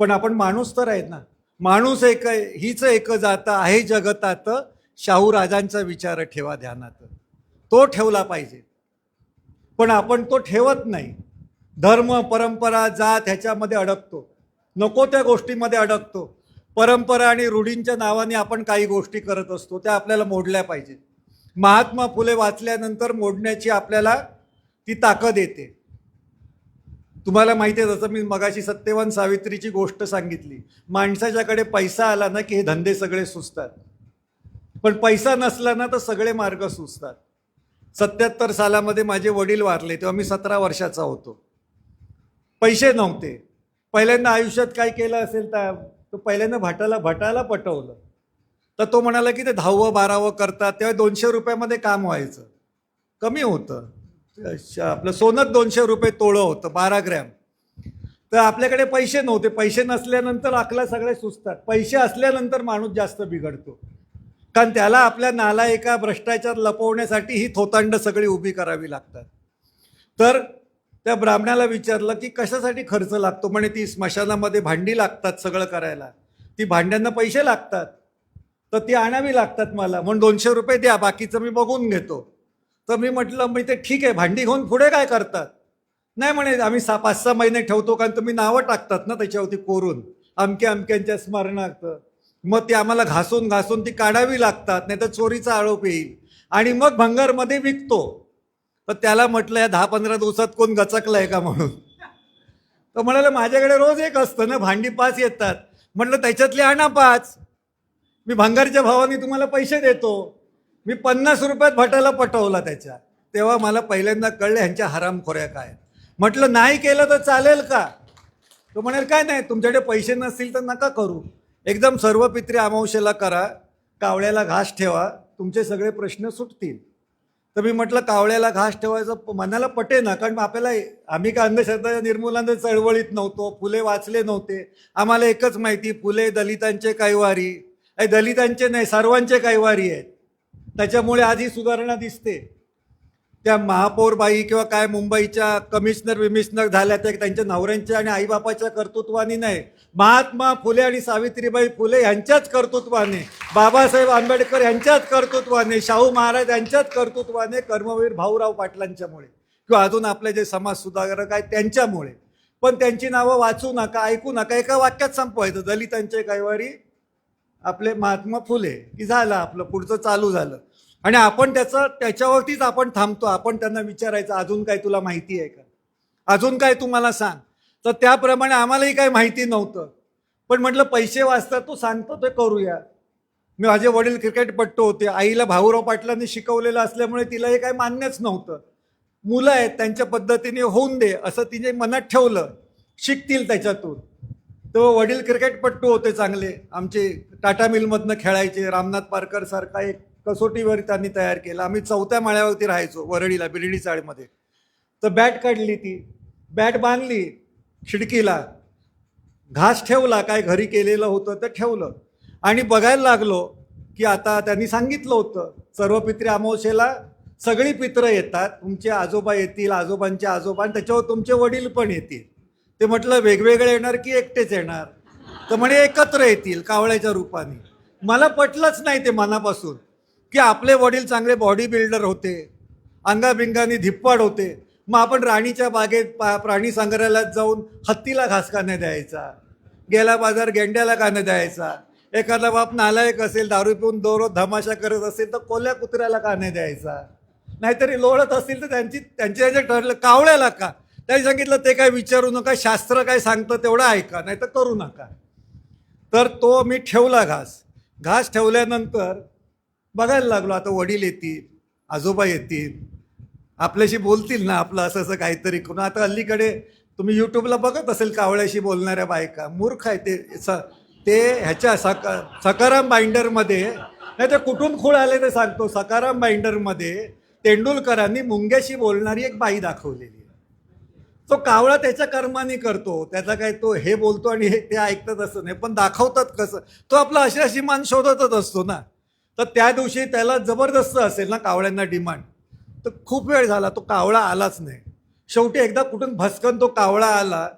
पण आपण माणूस तर आहेत ना. माणूस एक हीच एक जात आहे जगतात, शाहू राजांचा विचार ठेवा ध्यानात. तो ठेवला पाहिजे. पण आपण तो ठेवत नाही. धर्म परंपरा जात ह्याच्यामध्ये अडकतो, नको त्या गोष्टीमध्ये अडकतो. परंपरा आणि रूढींच्या नावाने आपण काही गोष्टी करत असतो, त्या आपल्याला मोडल्या पाहिजेत. महात्मा फुले वाचल्यानंतर मोडण्याची आपल्याला ती ताकद येते. तुम्हाला माहिती आहे, जसं मी मगाशी सत्यवान सावित्रीची गोष्ट सांगितली, माणसाच्याकडे पैसा आला ना की हे धंदे सगळे सुचतात. पण पैसा नसला ना तर सगळे मार्ग सुचतात. 77 सालामध्ये माझे वडील वारले तेव्हा मी 17 वर्षाचा होतो. पैसे नव्हते. पहिल्यांदा आयुष्यात काय केलं असेल तर तो पहिल्यांदा भटाला पटवलं. तर तो म्हणाला की ते 10व 12व करतात. तेव्हा 200 रुपयामध्ये काम व्हायचं, कमी होतं. आपलं सोनं 200 रुपये तोळं होतं, 12 ग्रॅम. तर आपल्याकडे पैसे नव्हते. पैसे नसल्यानंतर अकला सगळे सुचतात. पैसे असल्यानंतर माणूस जास्त बिघडतो, कारण त्याला आपल्या नालायका भ्रष्टाचार लपवण्यासाठी ही थोतांड सगळी उभी करावी लागतात. तर त्या ब्राह्मणाला विचारलं की कशासाठी खर्च लागतो? म्हणे ती स्मशानामध्ये भांडी लागतात सगळं करायला, ती भांड्यांना पैसे लागतात, तर ती आणावी लागतात मला, म्हणून 200 रुपये द्या, बाकीचं मी बघून घेतो. तर मी म्हटलं मी ते ठीक आहे, भांडी घेऊन पुढे काय करतात? नाही म्हणे आम्ही 5-6 महिने ठेवतो, कारण तुम्ही नावं टाकतात ना त्याच्यावरती कोरून, अमक्यांच्या स्मरणार्थ. मग ती आम्हाला घासून घासून ती काढावी लागतात, नाही तर चोरीचा आरोप येईल. आणि मग भंगारमध्ये विकतो. तर त्याला म्हटलं या 10-15 दिवसात कोण गचकलंय का म्हणून. तर म्हणाले माझ्याकडे रोज एक असतं ना, भांडी 5 येतात. म्हटलं त्याच्यातली आणा 5, मी भंगारच्या भावाने तुम्हाला पैसे देतो. मी 50 रुपयात भटाला पटवला त्याच्या. तेव्हा मला पहिल्यांदा कळलं ह्यांच्या हरामखोऱ्या काय. म्हटलं नाही केलं तर चालेल का. तो म्हणाल काय नाही, तुमच्याकडे पैसे नसतील तर नका करू, एकदम सर्व पित्री अमावस्येला करा, कावळ्याला घास ठेवा, तुमचे सगळे प्रश्न सुटतील. तर मी म्हटलं कावळ्याला घास ठेवायचं मनाला पटे ना, कारण आपल्याला आम्ही का अंधश्रद्धा निर्मूलन चळवळीत नव्हतो, फुले वाचले नव्हते. आम्हाला एकच माहिती, फुले दलितांचे कैवारी, दलितांचे नाही सर्वांचे कैवारी आहेत. त्याच्यामुळे आज ही सुधारणा दिसते. त्या महापौरबाई किंवा काय मुंबईच्या कमिशनर विमिशनर झाल्या त्या त्यांच्या नवऱ्यांच्या आणि आईबापाच्या कर्तृत्वाने नाही, महात्मा फुले आणि सावित्रीबाई फुले यांच्याच कर्तृत्वाने, बाबासाहेब आंबेडकर यांच्याच कर्तृत्वाने, शाहू महाराज यांच्याच कर्तृत्वाने, कर्मवीर भाऊराव पाटलांच्यामुळे किंवा अजून आपले जे समाज सुधारक आहेत त्यांच्यामुळे. पण त्यांची नावं वाचू नका, ऐकू नका, एका वाक्यात संपवायचं, दलितांचे कैवारी आपले महात्मा फुले, की झालं आपलं, पुढचं चालू झालं. आणि आपण त्याच्यावरतीच आपण थांबतो. आपण त्यांना विचारायचं अजून काय तुला माहिती आहे का, अजून काय तू मला सांग. तर त्याप्रमाणे आम्हालाही काही माहिती नव्हतं, पण म्हटलं पैसे वाचतात, तू सांगतो ते करूया. मी माझे वडील क्रिकेटपट्टू होते, आईला भाऊराव पाटलांनी शिकवलेलं असल्यामुळे तिला हे काही मान्यच नव्हतं. मुलं आहेत त्यांच्या पद्धतीने होऊन दे असं तिने मनात ठेवलं, शिकतील त्याच्यातून. तो वडील क्रिकेटपट्टू होते चांगले, आमचे टाटा मिलमधनं खेळायचे. रामनाथ पारकर सारखा एक कसोटीवर त्यांनी तयार केला. आम्ही 4थ्या माळ्यावरती राहायचो वरळीला, बिर्डी चाळमध्ये. तर बॅट काढली, ती बॅट बांधली खिडकीला, घास ठेवला, काय घरी केलेलं होतं ते ठेवलं, आणि बघायला लागलो की आता त्यांनी सांगितलं होतं सर्व पित्री अमावस्येला सगळी पित्रं येतात, तुमचे आजोबा येतील, आजोबांचे आजोबा, आणि त्याच्यावर तुमचे वडील पण येतील. ते म्हटलं वेगवेगळे येणार की एकटेच येणार. तर म्हणे एकत्र येतील कावळ्याच्या रूपाने. मला पटलंच नाही ते मनापासून, की आपले वडील चांगले बॉडी बिल्डर होते, अंगाबिंगाने धिप्पाड होते, मग आपण राणीच्या बागेत प्राणी संग्रहालयात जाऊन हत्तीला घास का नाही द्यायचा, गेला बाजार गेंड्याला का नाही द्यायचा, एखादा बाप नालायक असेल, दारू पिऊन दोरोज धमाशा करत असेल तर कोल्या कुत्र्याला का नाही द्यायचा, नाहीतरी लोळत असतील तर त्यांच्या ठरलं कावळ्याला का. त्यांनी सांगितलं ते काय विचारू नका, शास्त्र काय सांगतं तेवढं ऐका, नाही तर करू नका. तर तो मी ठेवला घास ठेवल्यानंतर बघायला लागलो, आता वडील येतील, आजोबा येतील, आपल्याशी बोलतील ना, आपलं असं असं काहीतरी करून. आता अलीकडे तुम्ही यूट्यूबला बघत असेल कावळ्याशी बोलणाऱ्या बायका, मूर्ख आहे ते ह्याच्या सकाराम बाइंडरमध्ये, नाही तर कुठून खूळ आले ते सांगतो, सकाराम बाइंडरमध्ये तेंडुलकरांनी मुंग्याशी बोलणारी एक बाई दाखवलेली आहे. तो कावळा त्याच्या कर्माने करतो, त्याचा काय तो हे बोलतो आणि ते ऐकतात असं नाही, पण दाखवतात कसं, तो आपला अशी मान शोधतच असतो ना. तर त्या दिवशी त्याला जबरदस्त असेल ना कावळ्यांना डिमांड, तर खूप वेळ झाला तो कावळा आलाच नाही. शेवटी एकदा कुठून भस्कन तो कावळा आला,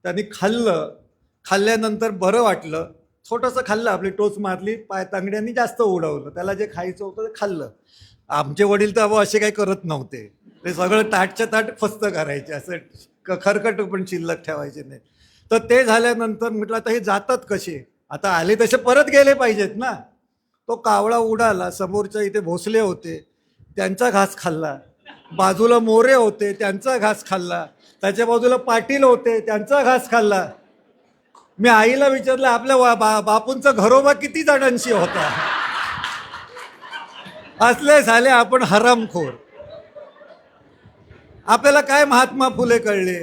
त्यांनी खाल्ल्यानंतर बरं वाटलं, छोटंसं खाल्लं, आपली टोच मारली, पाय तांगड्यांनी जास्त उडवलं, त्याला जे खायचं होतं ते खाल्लं. आमचे वडील तर असे काही करत नव्हते, ते सगळं ताटच्या ताट फस्त करायचे, असं खरकट पण शिल्लक ठेवायचे नाही. तर ते झाल्यानंतर म्हटलं आता हे जातात कसे, आता आले तसे परत गेले पाहिजेत ना. तो कावळा उडाला, समोरच्या इथे भोसले होते त्यांचा घास खाल्ला, बाजूला मोरे होते त्यांचा घास खाल्ला, त्याच्या बाजूला पाटील होते त्यांचा घास खाल्ला. मी आईला विचारलं आपल्या बापूंचा घरोबा किती जणांशी होता. असले झाले आपण हरामखोर. आपल्याला काय महात्मा फुले कळले,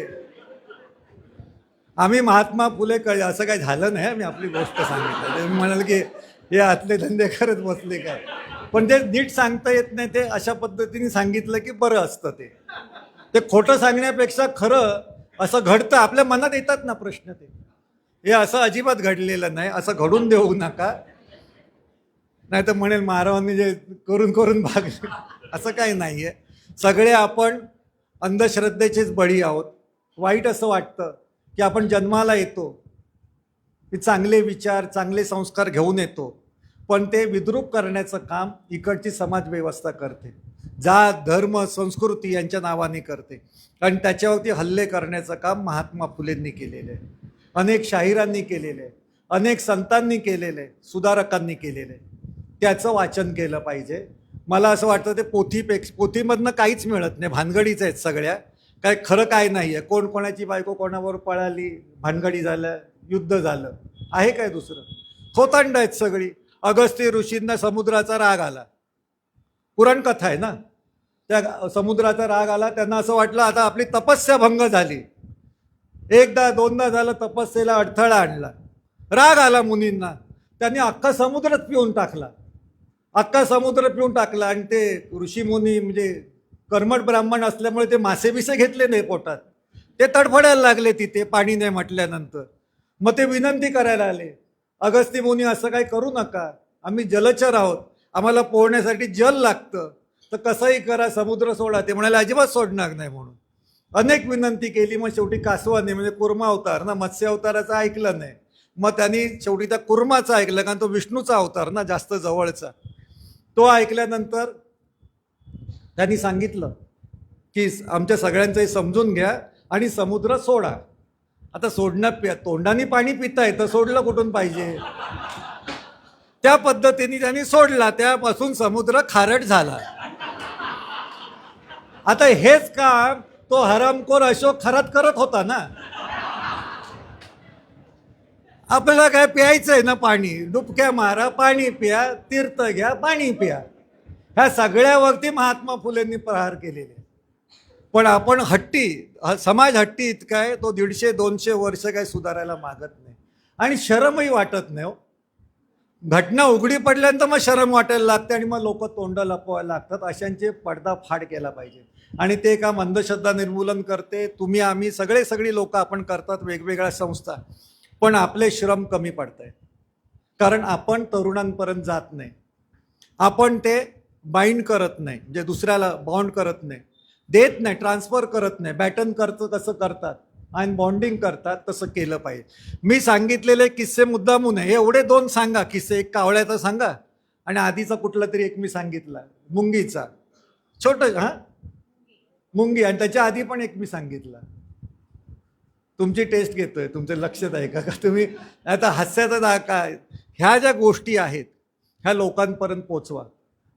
आम्ही महात्मा फुले कळले असं काही झालं नाही. मी आपली गोष्ट सांगितलं, मी म्हणाल की हे आतले धंदे करत बसले काय, पण ते नीट सांगता येत नाही. ते अशा पद्धतीने सांगितलं की बरं असतं. ते खोटं सांगण्यापेक्षा खरं असं घडतं, आपल्या मनात येतात ना प्रश्न, ते हे असं अजिबात घडलेलं नाही, असं घडून देऊ नका, नाही तर म्हणेल महाराजांनी जे करून करून भागले, असं काही नाही आहे. सगळे आपण अंधश्रद्धेचेच बळी आहोत. वाईट असं वाटतं की आपण जन्माला येतो, की चांगले विचार चांगले संस्कार घेऊन येतो, पण ते विद्रूप करण्याचं काम इकडची समाज व्यवस्था करते, जात धर्म संस्कृती यांच्या नावाने करते, आणि त्याच्यावरती हल्ले करण्याचं काम महात्मा फुलेंनी केलेलं आहे, अनेक शाहिरांनी केलेलं आहे, अनेक संतांनी केलेलं आहे, सुधारकांनी केलेलं आहे. त्याचं वाचन केलं पाहिजे. मला असं वाटतं ते पोथीमधनं काहीच मिळत नाही, भानगडीच आहेत सगळ्या, काय खरं काय नाही आहे. कोण कोणाची बायको कोणावर पळाली, भानगडी झालं, युद्ध झालं, आहे काय दुसरं, खोतांड आहेत सगळी. अगस्त्य ऋषींना समुद्राचा राग आला, पुराण कथा आहे ना, त्या समुद्राचा राग आला. त्यांना असं वाटलं आता आपली तपस्या भंग झाली. एकदा दोनदा झालं, तपस्येला अडथळा आणला, राग आला मुनींना. त्यांनी अख्खा समुद्रच पिऊन टाकला, अख्खा समुद्र पिऊन टाकला. आणि ते ऋषीमुनी म्हणजे कर्मठ ब्राह्मण असल्यामुळे ते मासे बिसे घेतले नाही पोटात, ते तडफडायला लागले तिथे पाणी नाही म्हटल्यानंतर. मग ते विनंती करायला आले, अगस्ती मुनी असं काही करू नका, आम्ही जलचर आहोत, आम्हाला पोहण्यासाठी जल लागतं, तर कसंही करा समुद्र सोडा. ते म्हणाले अजिबात सोडणार नाही म्हणून. अनेक विनंती केली. मग शेवटी कासवाने म्हणजे कुर्मा अवतार ना, मत्स्य अवताराचं ऐकलं नाही. मग त्यांनी शेवटी त्या कुर्माचा ऐकलं, कारण तो विष्णूचा अवतार ना, जास्त जवळचा. तो ऐकल्यानंतर त्यांनी सांगितलं की आमच्या सगळ्यांचं हे समजून घ्या आणि समुद्र सोडा. आता सोडणं तोंडाने पाणी पिता येतं, सोडलं कुठून पाहिजे. त्या पद्धतीने त्यांनी सोडला, त्यापासून समुद्र खारट झाला. आता हेच काम तो हरामखोर अशोक खरात करत होता ना. आपल्याला काय प्यायचं आहे ना पाणी, डुबक्या मारा पाणी प्या, तीर्थ घ्या पाणी प्या. ह्या सगळ्यावरती महात्मा फुलेंनी प्रहार केलेले. पण आपण हट्टी, समाज हट्टी इतका आहे, तो 150-200 वर्ष काय सुधारायला मागत नाही आणि शरमही वाटत नाही. घटना उघडी पडल्यानंतर मग शरम वाटायला लागते आणि मग लोक तोंड लपवायला लागतात. अशांचे पर्दाफाड केला पाहिजे आणि ते काम अंधश्रद्धा निर्मूलन करते. तुम्ही आम्ही सगळी लोक आपण करतात, वेगवेगळ्या संस्था. पण आपले श्रम कमी पडत आहेत, कारण आपण तरुणांपर्यंत जात नाही, आपण ते बाइंड करत नाही, म्हणजे दुसऱ्याला बाउंड करत नाही, देत नाही, ट्रान्सफर करत नाही. बॅटन करतं तसं करतात आणि बॉन्डिंग करतात, तसं केलं पाहिजे. मी सांगितलेले किस्से मुद्दामून आहे, एवढे 2 सांगा किस्से. एक कावळ्याचा सांगा आणि आधीचा कुठला तरी एक मी सांगितला मुंगीचा, छोटं मुंगी, आणि त्याच्या आधी पण एक मी सांगितला. तुमची टेस्ट घेतोय, तुमचं लक्षात आहे का तुम्ही आता हास्याचा काय. ह्या ज्या गोष्टी आहेत ह्या लोकांपर्यंत पोचवा.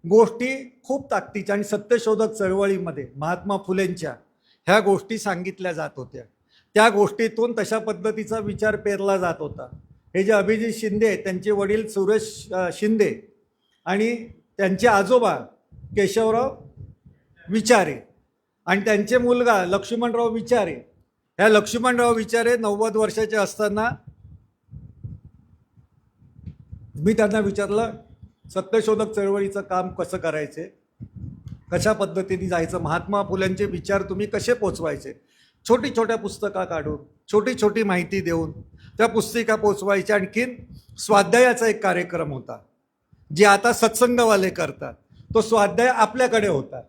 गोष्टी खूप ताकदीच्या आणि सत्यशोधक चळवळीमध्ये महात्मा फुलेंच्या ह्या गोष्टी सांगितल्या जात होत्या. त्या गोष्टीतून तशा पद्धतीचा विचार पेरला जात होता. हे जे अभिजित शिंदे आहेत, त्यांचे वडील सुरेश शिंदे आणि त्यांचे आजोबा केशवराव विचारे आणि त्यांचे मुलगा लक्ष्मणराव विचारे. ह्या लक्ष्मणराव विचारे 90 वर्षाचे असताना मी त्यांना विचारलं सत्यशोधक चळवळीचं काम कसं करायचे, कशा पद्धतीने जायचं, महात्मा फुल्यांचे विचार तुम्ही कसे पोचवायचे. छोट्या पुस्तका काढून छोटी माहिती देऊन त्या पुस्तिका पोचवायच्या. आणखीन स्वाध्यायाचा एक कार्यक्रम होता, जे आता सत्संगवाले करतात, तो स्वाध्याय आपल्याकडे होता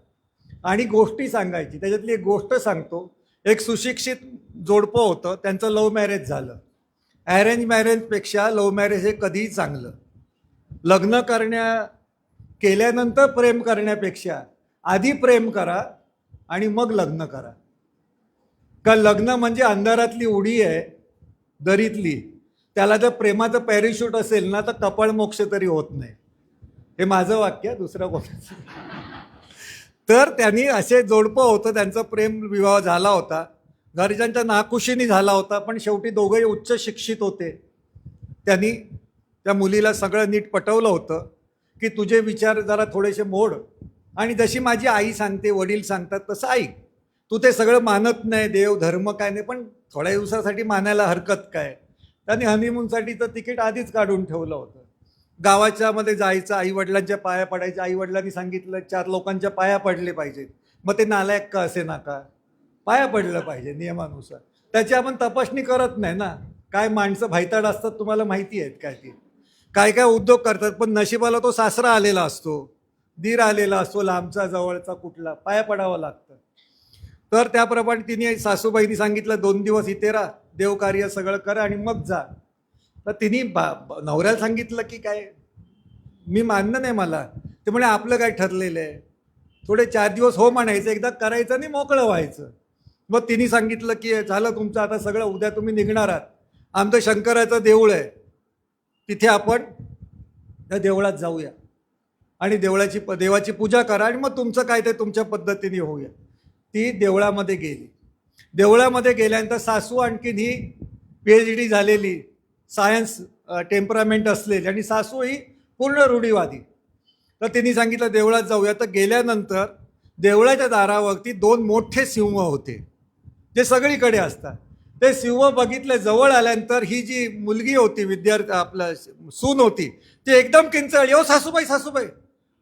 आणि गोष्टी सांगायची. त्याच्यातली एक गोष्ट सांगतो. एक सुशिक्षित जोडपं होतं, त्यांचं लव्ह मॅरेज झालं. अरेंज मॅरेजपेक्षा लव्ह मॅरेज हे कधीही चांगलं. लग्न केल्यानंतर प्रेम करण्यापेक्षा आधी प्रेम करा आणि मग लग्न करा. का लग्न म्हणजे अंधारातली उडी आहे दरीतली, त्याला जर प्रेमाचं पॅरिशूट असेल ना तर कपाळ मोक्ष तरी होत नाही. हे माझं वाक्य, दुसरं कोणाचं. तर त्यांनी असे जोडपं होतं, त्यांचा प्रेम विवाह झाला होता, घरच्यांच्या नाखुशीने झाला होता, पण शेवटी दोघंही उच्च शिक्षित होते. त्यांनी त्या मुलीला सगळं नीट पटवलं होतं की तुझे विचार जरा थोडेसे मोड आणि जशी माझी आई सांगते, वडील सांगतात तसं ऐक. तू ते सगळं मानत नाही, देव धर्म काय नाही, पण थोड्या दिवसासाठी मानायला हरकत काय. त्यांनी हनीमूनसाठी तर तिकीट आधीच काढून ठेवलं होतं. गावाच्या मध्ये जायचं, आईवडिलांच्या पाया पडायच्या. आईवडिलांनी सांगितलं 4 लोकांच्या पाया पडले पाहिजेत. मग ते नालायक का असे नाका, पाया पडलं पाहिजे नियमानुसार. त्याची आपण तपासणी करत नाही ना. काय माणसं भाईताड असतात तुम्हाला माहिती आहेत काय. ती काय काय उद्योग करतात, पण नशिबाला तो सासरा आलेला असतो, दीर आलेला असतो, लांबचा जवळचा कुठला, पाया पडावं लागतं. तर त्याप्रमाणे तिने सासूबाईंनी सांगितलं 2 दिवस इथे राहा, देवकार्य सगळं करा आणि मग जा. तर तिने नवऱ्याला सांगितलं की काय मी मानणं नाही मला. ते म्हणे आपलं काय ठरलेलं आहे, थोडे 4 दिवस हो म्हणायचं, एकदा करायचं आणि मोकळं व्हायचं. मग तिने सांगितलं की झालं तुमचं आता सगळं, उद्या तुम्ही निघणार आहात, आमचं शंकराचं देऊळ आहे तिथे आपण त्या देवळात जाऊया आणि देवाची पूजा करा आणि मग तुमचं काय ते तुमच्या पद्धतीने होऊया. ती देवळामध्ये गेली. देवळामध्ये गेल्यानंतर सासू आणखीन ही PhD झालेली, सायन्स टेम्परामेंट असलेली, आणि सासू ही पूर्ण रूढीवादी. तर तिने सांगितलं देवळात जाऊया. तर गेल्यानंतर देवळाच्या दारावरती 2 मोठे सिंह होते जे सगळीकडे असतात. ते सिंह बघितले, जवळ आल्यानंतर ही जी मुलगी होती, विद्यार्थी आपलं सून होती, ती एकदम किंचाळली, ओ सासूबाई सासूबाई.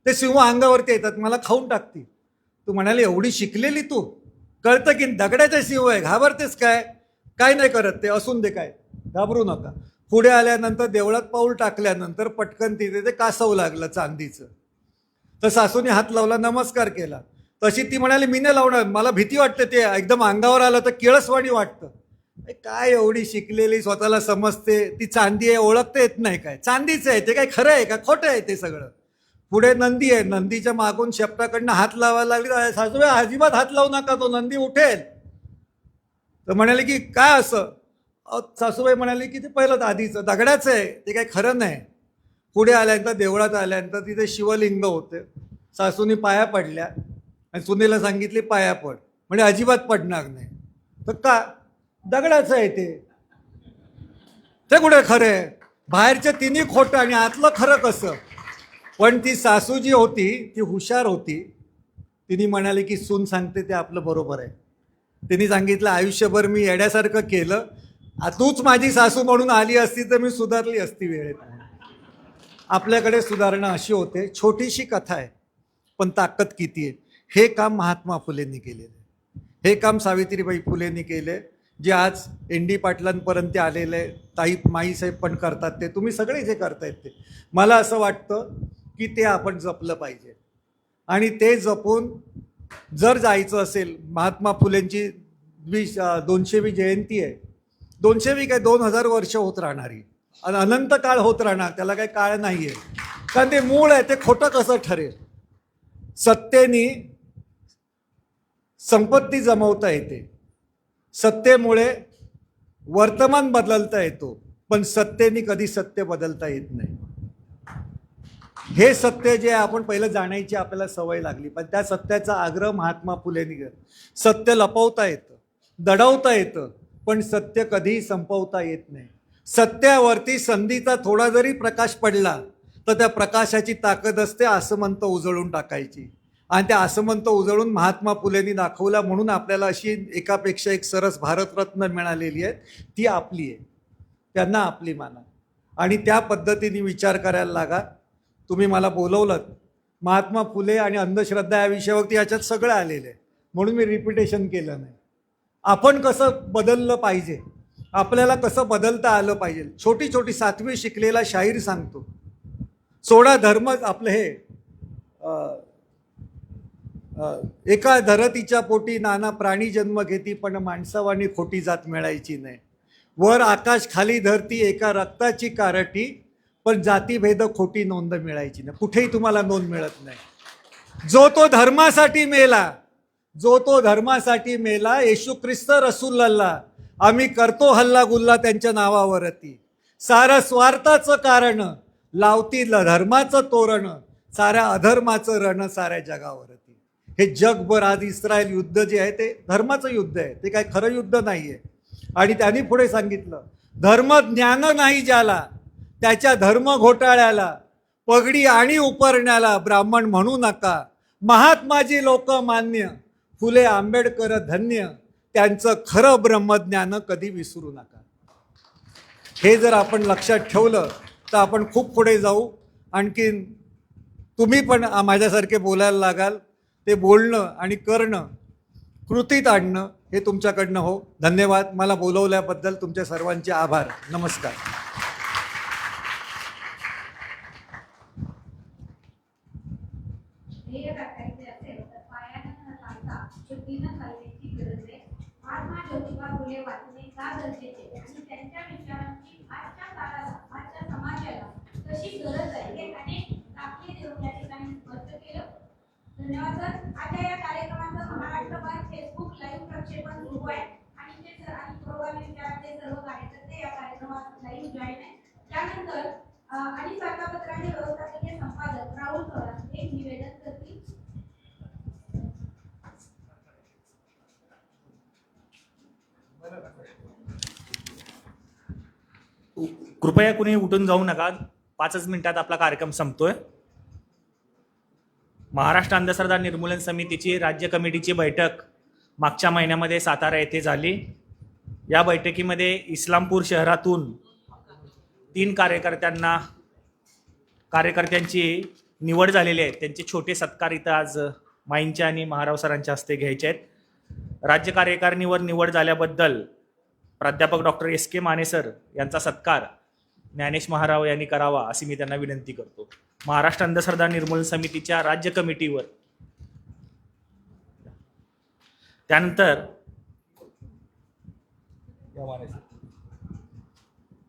ते सिंह अंगावरती येतात, मला खाऊन टाकतील. तू म्हणाली एवढी शिकलेली तू, कळतं की दगडाचे सिंह आहे, घाबरतेस काय? काय नाही करत ते, असून दे, काय घाबरू नका. पुढे आल्यानंतर देवळात पाऊल टाकल्यानंतर पटकन तिथे ते कासव लागलं चांदीचं. तर सासूने हात लावला, नमस्कार केला. तशी ती म्हणाली मी नाही लावणार, मला भीती वाटते, ते एकदम अंगावर आलं तर किळसवाणी वाटतं. काय एवढी शिकलेली, स्वतःला समजते, ती चांदी आहे, ओळखता येत नाही काय? चांदीच आहे ते, काय खरं आहे का खोटं आहे ते सगळं? पुढे नंदी आहे, नंदीच्या मागून शेपटाकडनं हात लावायला लागली. सासूबाई अजिबात हात लावू नका, तो नंदी उठेल. तर म्हणाले की काय असं? सासूबाई म्हणाली की ते पहिलं आधीचं दगडाचं आहे, ते काही खरं नाही. पुढे आल्यानंतर देवळात आल्यानंतर तिथे शिवलिंग होते. सासूनी पाया पडल्या आणि सुनेला सांगितले पाया पड, म्हणजे अजिबात पडणार नाही. तर का? दगडाचं आहे ते, ते कुठे खरं आहे? बाहेरचं तिन्ही खोटं आणि आतलं खरं कसं? पण ती सासू जी होती ती हुशार होती. तिने म्हणाली की सून सांगते ते आपलं बरोबर आहे. तिने सांगितलं आयुष्यभर मी येड्यासारखं केलं, तूच माझी सासू म्हणून आली असती तर मी सुधारली असती वेळेत. आपल्याकडे सुधारणा अशी होते. छोटीशी कथा आहे पण ताकद किती आहे. हे काम महात्मा फुलेंनी केलेलं आहे, हे काम सावित्रीबाई फुलेंनी केले, जे आज ND पाटलांपर्यंत आलेले आहे. ताई माईसाहेब पण करतात ते, तुम्ही सगळे जे करतायत ते. मला असं वाटतं की ते आपण जपलं पाहिजे आणि ते जपून जर जायचं असेल. महात्मा फुलेंची 200वी जयंती आहे. 200वी काय 2000 वर्ष होत राहणारी, आणि अनंत काळ होत राहणार, त्याला काही काळ नाही आहे. कारण ते मूळ आहे, ते खोटं कसं ठरेल? सत्तेनी संपत्ती जमवता येते, सत्तेमुळे वर्तमान बदलता येतो, पण सत्तेनी कधी सत्य बदलता येत नाही. हे सत्य जे आपण पहिलं जाणायची आपल्याला सवय लागली, पण त्या सत्याचा आग्रह महात्मा फुलेंनी केला. सत्य लपवता येतं, दडवता येतं, पण सत्य कधीही संपवता येत नाही. सत्यावरती संधीचा थोडा जरी प्रकाश पडला तर त्या प्रकाशाची ताकद असते आसमंत उजळून टाकायची. आणि त्या आसमंत उजळून महात्मा फुलेंनी दाखवला, म्हणून आपल्याला अशी एकापेक्षा एक सरस भारतरत्न मिळालेली आहे. ती आपली आहे, त्यांना आपली माना आणि त्या पद्धतीने विचार करायला लागा. तुम्ही मला बोलवलं, महात्मा फुले आणि अंधश्रद्धा या विषयावरती याच्यात सगळं आलेलं आहे, म्हणून मी रिपिटेशन केलं नाही. आपण कसं बदललं पाहिजे, आपल्याला कसं बदलता आलं पाहिजे. छोटी छोटी 7वी शिकलेला शाहीर सांगतो, सोडा धर्म आपलं हे एका धरतीच्या पोटी नाना प्राणी जन्म घेती, पण माणसावानी खोटी जात मिळायची नाही. वर आकाश खाली धरती एका रक्ताची कारटी, पण जातीभेद खोटी नोंद मिळायची नाही. कुठेही तुम्हाला नोंद मिळत नाही. जो तो धर्मासाठी मेला, जो तो धर्मासाठी मेला, येशू ख्रिस्त रसूलल्लाह, आम्ही करतो हल्ला गुल्ला त्यांच्या नावावरती. सारं स्वार्थाचं कारण लावती धर्माचं तोरण, साऱ्या अधर्माचं रण साऱ्या जगावरती. हे जगभर आज इस्रायल युद्ध जे आहे ते धर्माचं युद्ध आहे, ते काय खरं युद्ध नाही आहे. आणि त्यांनी पुढे सांगितलं, धर्म ज्ञान नाही ज्याला, त्याच्या धर्म घोटाळ्याला, पगडी आणि उपरण्याला ब्राह्मण म्हणू नका. महात्माजी लोक मान्य, फुले आंबेडकर धन्य, त्यांचं खरं ब्रह्मज्ञान कधी विसरू नका. हे जर आपण लक्षात ठेवलं तर आपण खूप पुढे जाऊ. आणखीन तुम्ही पण माझ्यासारखे बोलायला लागाल. ते बोलणं आणि करणं, कृतीत आणणं हे तुमच्याकडनं हो. धन्यवाद. मला बोलवल्याबद्दल तुमच्या सर्वांचे आभार. नमस्कार. ध्येय गाठायचे असेल तर पायानं न चालता शुद्धीनं चालण्याची गरज आहे. महात्मा ज्योतिबा फुले वाचणे का गरजेचे आणि त्यांच्या विचारांची आजच्या काळाला, आजच्या समाजाला कशी गरज आहे हे अनेक दाखले देऊन या ठिकाणी स्पष्ट केलं. धन्यवाद सर. आजच्या या कार्यक्रमाचं महाराष्ट्रभर फेसबुक लाईव्ह प्रक्षेपण सुरू आहे आणि ते सर आणि प्रोग्राम विचाराचे सर्व कार्यकर्ते या कार्यक्रमात लाईव्ह जॉईन आहे. त्यानंतर आणि वार्तापत्र आणि व्यवस्थापकीय संपादक राहुल थोरात एक निवेदन करतील. कृपया कुणी उठून जाऊ नका, 5च मिनिटात आपला कार्यक्रम संपतोय. महाराष्ट्र अंधश्रद्धा निर्मूलन समितीची राज्य कमिटीची बैठक मागच्या महिन्यामध्ये सातारा येथे झाली. या बैठकीमध्ये इस्लामपूर शहरातून 3 कार्यकर्त्यांची निवड झालेली आहे. त्यांचे छोटे सत्कार इथं आज माईंच्या आणि महाराव सरांच्या हस्ते घ्यायचे आहेत. राज्य कार्यकारिणीवर निवड झाल्याबद्दल प्राध्यापक डॉक्टर S.K. माने सर यांचा सत्कार ज्ञानेश महाराव यांनी करावा अशी मी त्यांना विनंती करतो. महाराष्ट्र अंधश्रद्धा निर्मूलन समितीच्या राज्य कमिटीवर. त्यानंतर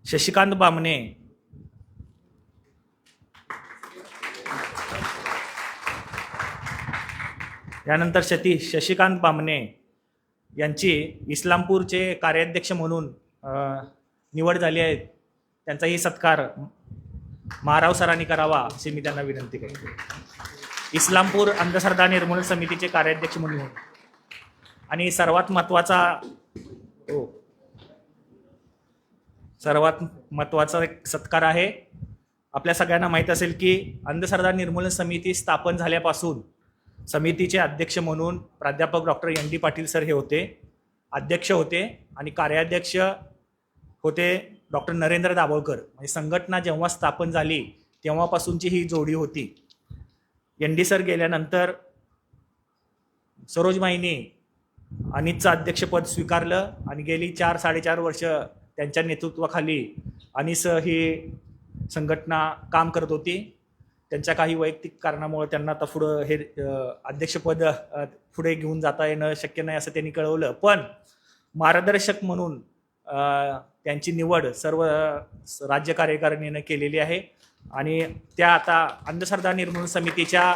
शशिकांत बामणे, त्यानंतर शशिकांत बामणे यांची इस्लामपूरचे कार्याध्यक्ष म्हणून निवड झाली आहे. त्यांचाही सत्कार महाराव सरांनी करावा अशी मी त्यांना विनंती करतो. इस्लामपूर अंधश्रद्धा निर्मूलन समितीचे कार्याध्यक्ष म्हणून. आणि सर्वात महत्त्वाचा एक सत्कार आहे. आपल्या सगळ्यांना माहीत असेल की अंधश्रद्धा निर्मूलन समिती स्थापन झाल्यापासून समितीचे अध्यक्ष म्हणून प्राध्यापक डॉक्टर ND पाटील सर हे होते, अध्यक्ष होते. आणि कार्याध्यक्ष होते डॉक्टर नरेंद्र दाभोळकर. म्हणजे संघटना जेव्हा स्थापन झाली तेव्हापासूनची ही जोडी होती. ND सर गेल्यानंतर सरोजमाईंनी अनिसचं अध्यक्षपद स्वीकारलं आणि गेली 4-4.5 वर्ष त्यांच्या नेतृत्वाखाली अनिस ही संघटना काम करत होती. त्यांच्या काही वैयक्तिक कारणामुळे त्यांना आता पुढं हे अध्यक्षपद पुढे घेऊन जाता येणं शक्य नाही असं त्यांनी कळवलं. पण मार्गदर्शक म्हणून त्यांची निवड सर्व राज्य कार्यकारिणीनं केलेली आहे. आणि त्या आता अंधश्रद्धा निर्मूलन समितीच्या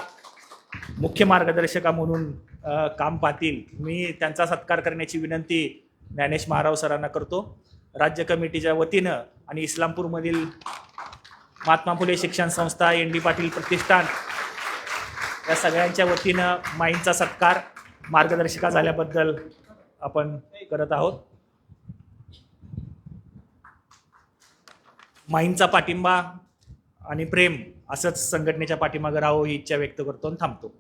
मुख्य मार्गदर्शका म्हणून काम पाहतील. मी त्यांचा सत्कार करण्याची विनंती ज्ञानेश महाराव सरांना करतो. राज्य कमिटीच्या वतीनं आणि इस्लामपूरमधील महात्मा फुले शिक्षण संस्था, ND पाटील प्रतिष्ठान या सगळ्यांच्या वतीनं माईंचा सत्कार मार्गदर्शिका झाल्याबद्दल आपण करत आहोत. माईंचा पाठिंबा आणि प्रेम असंच संघटनेच्या पाठीमागे राहावं ही इच्छा व्यक्त करतो आणि थांबतो.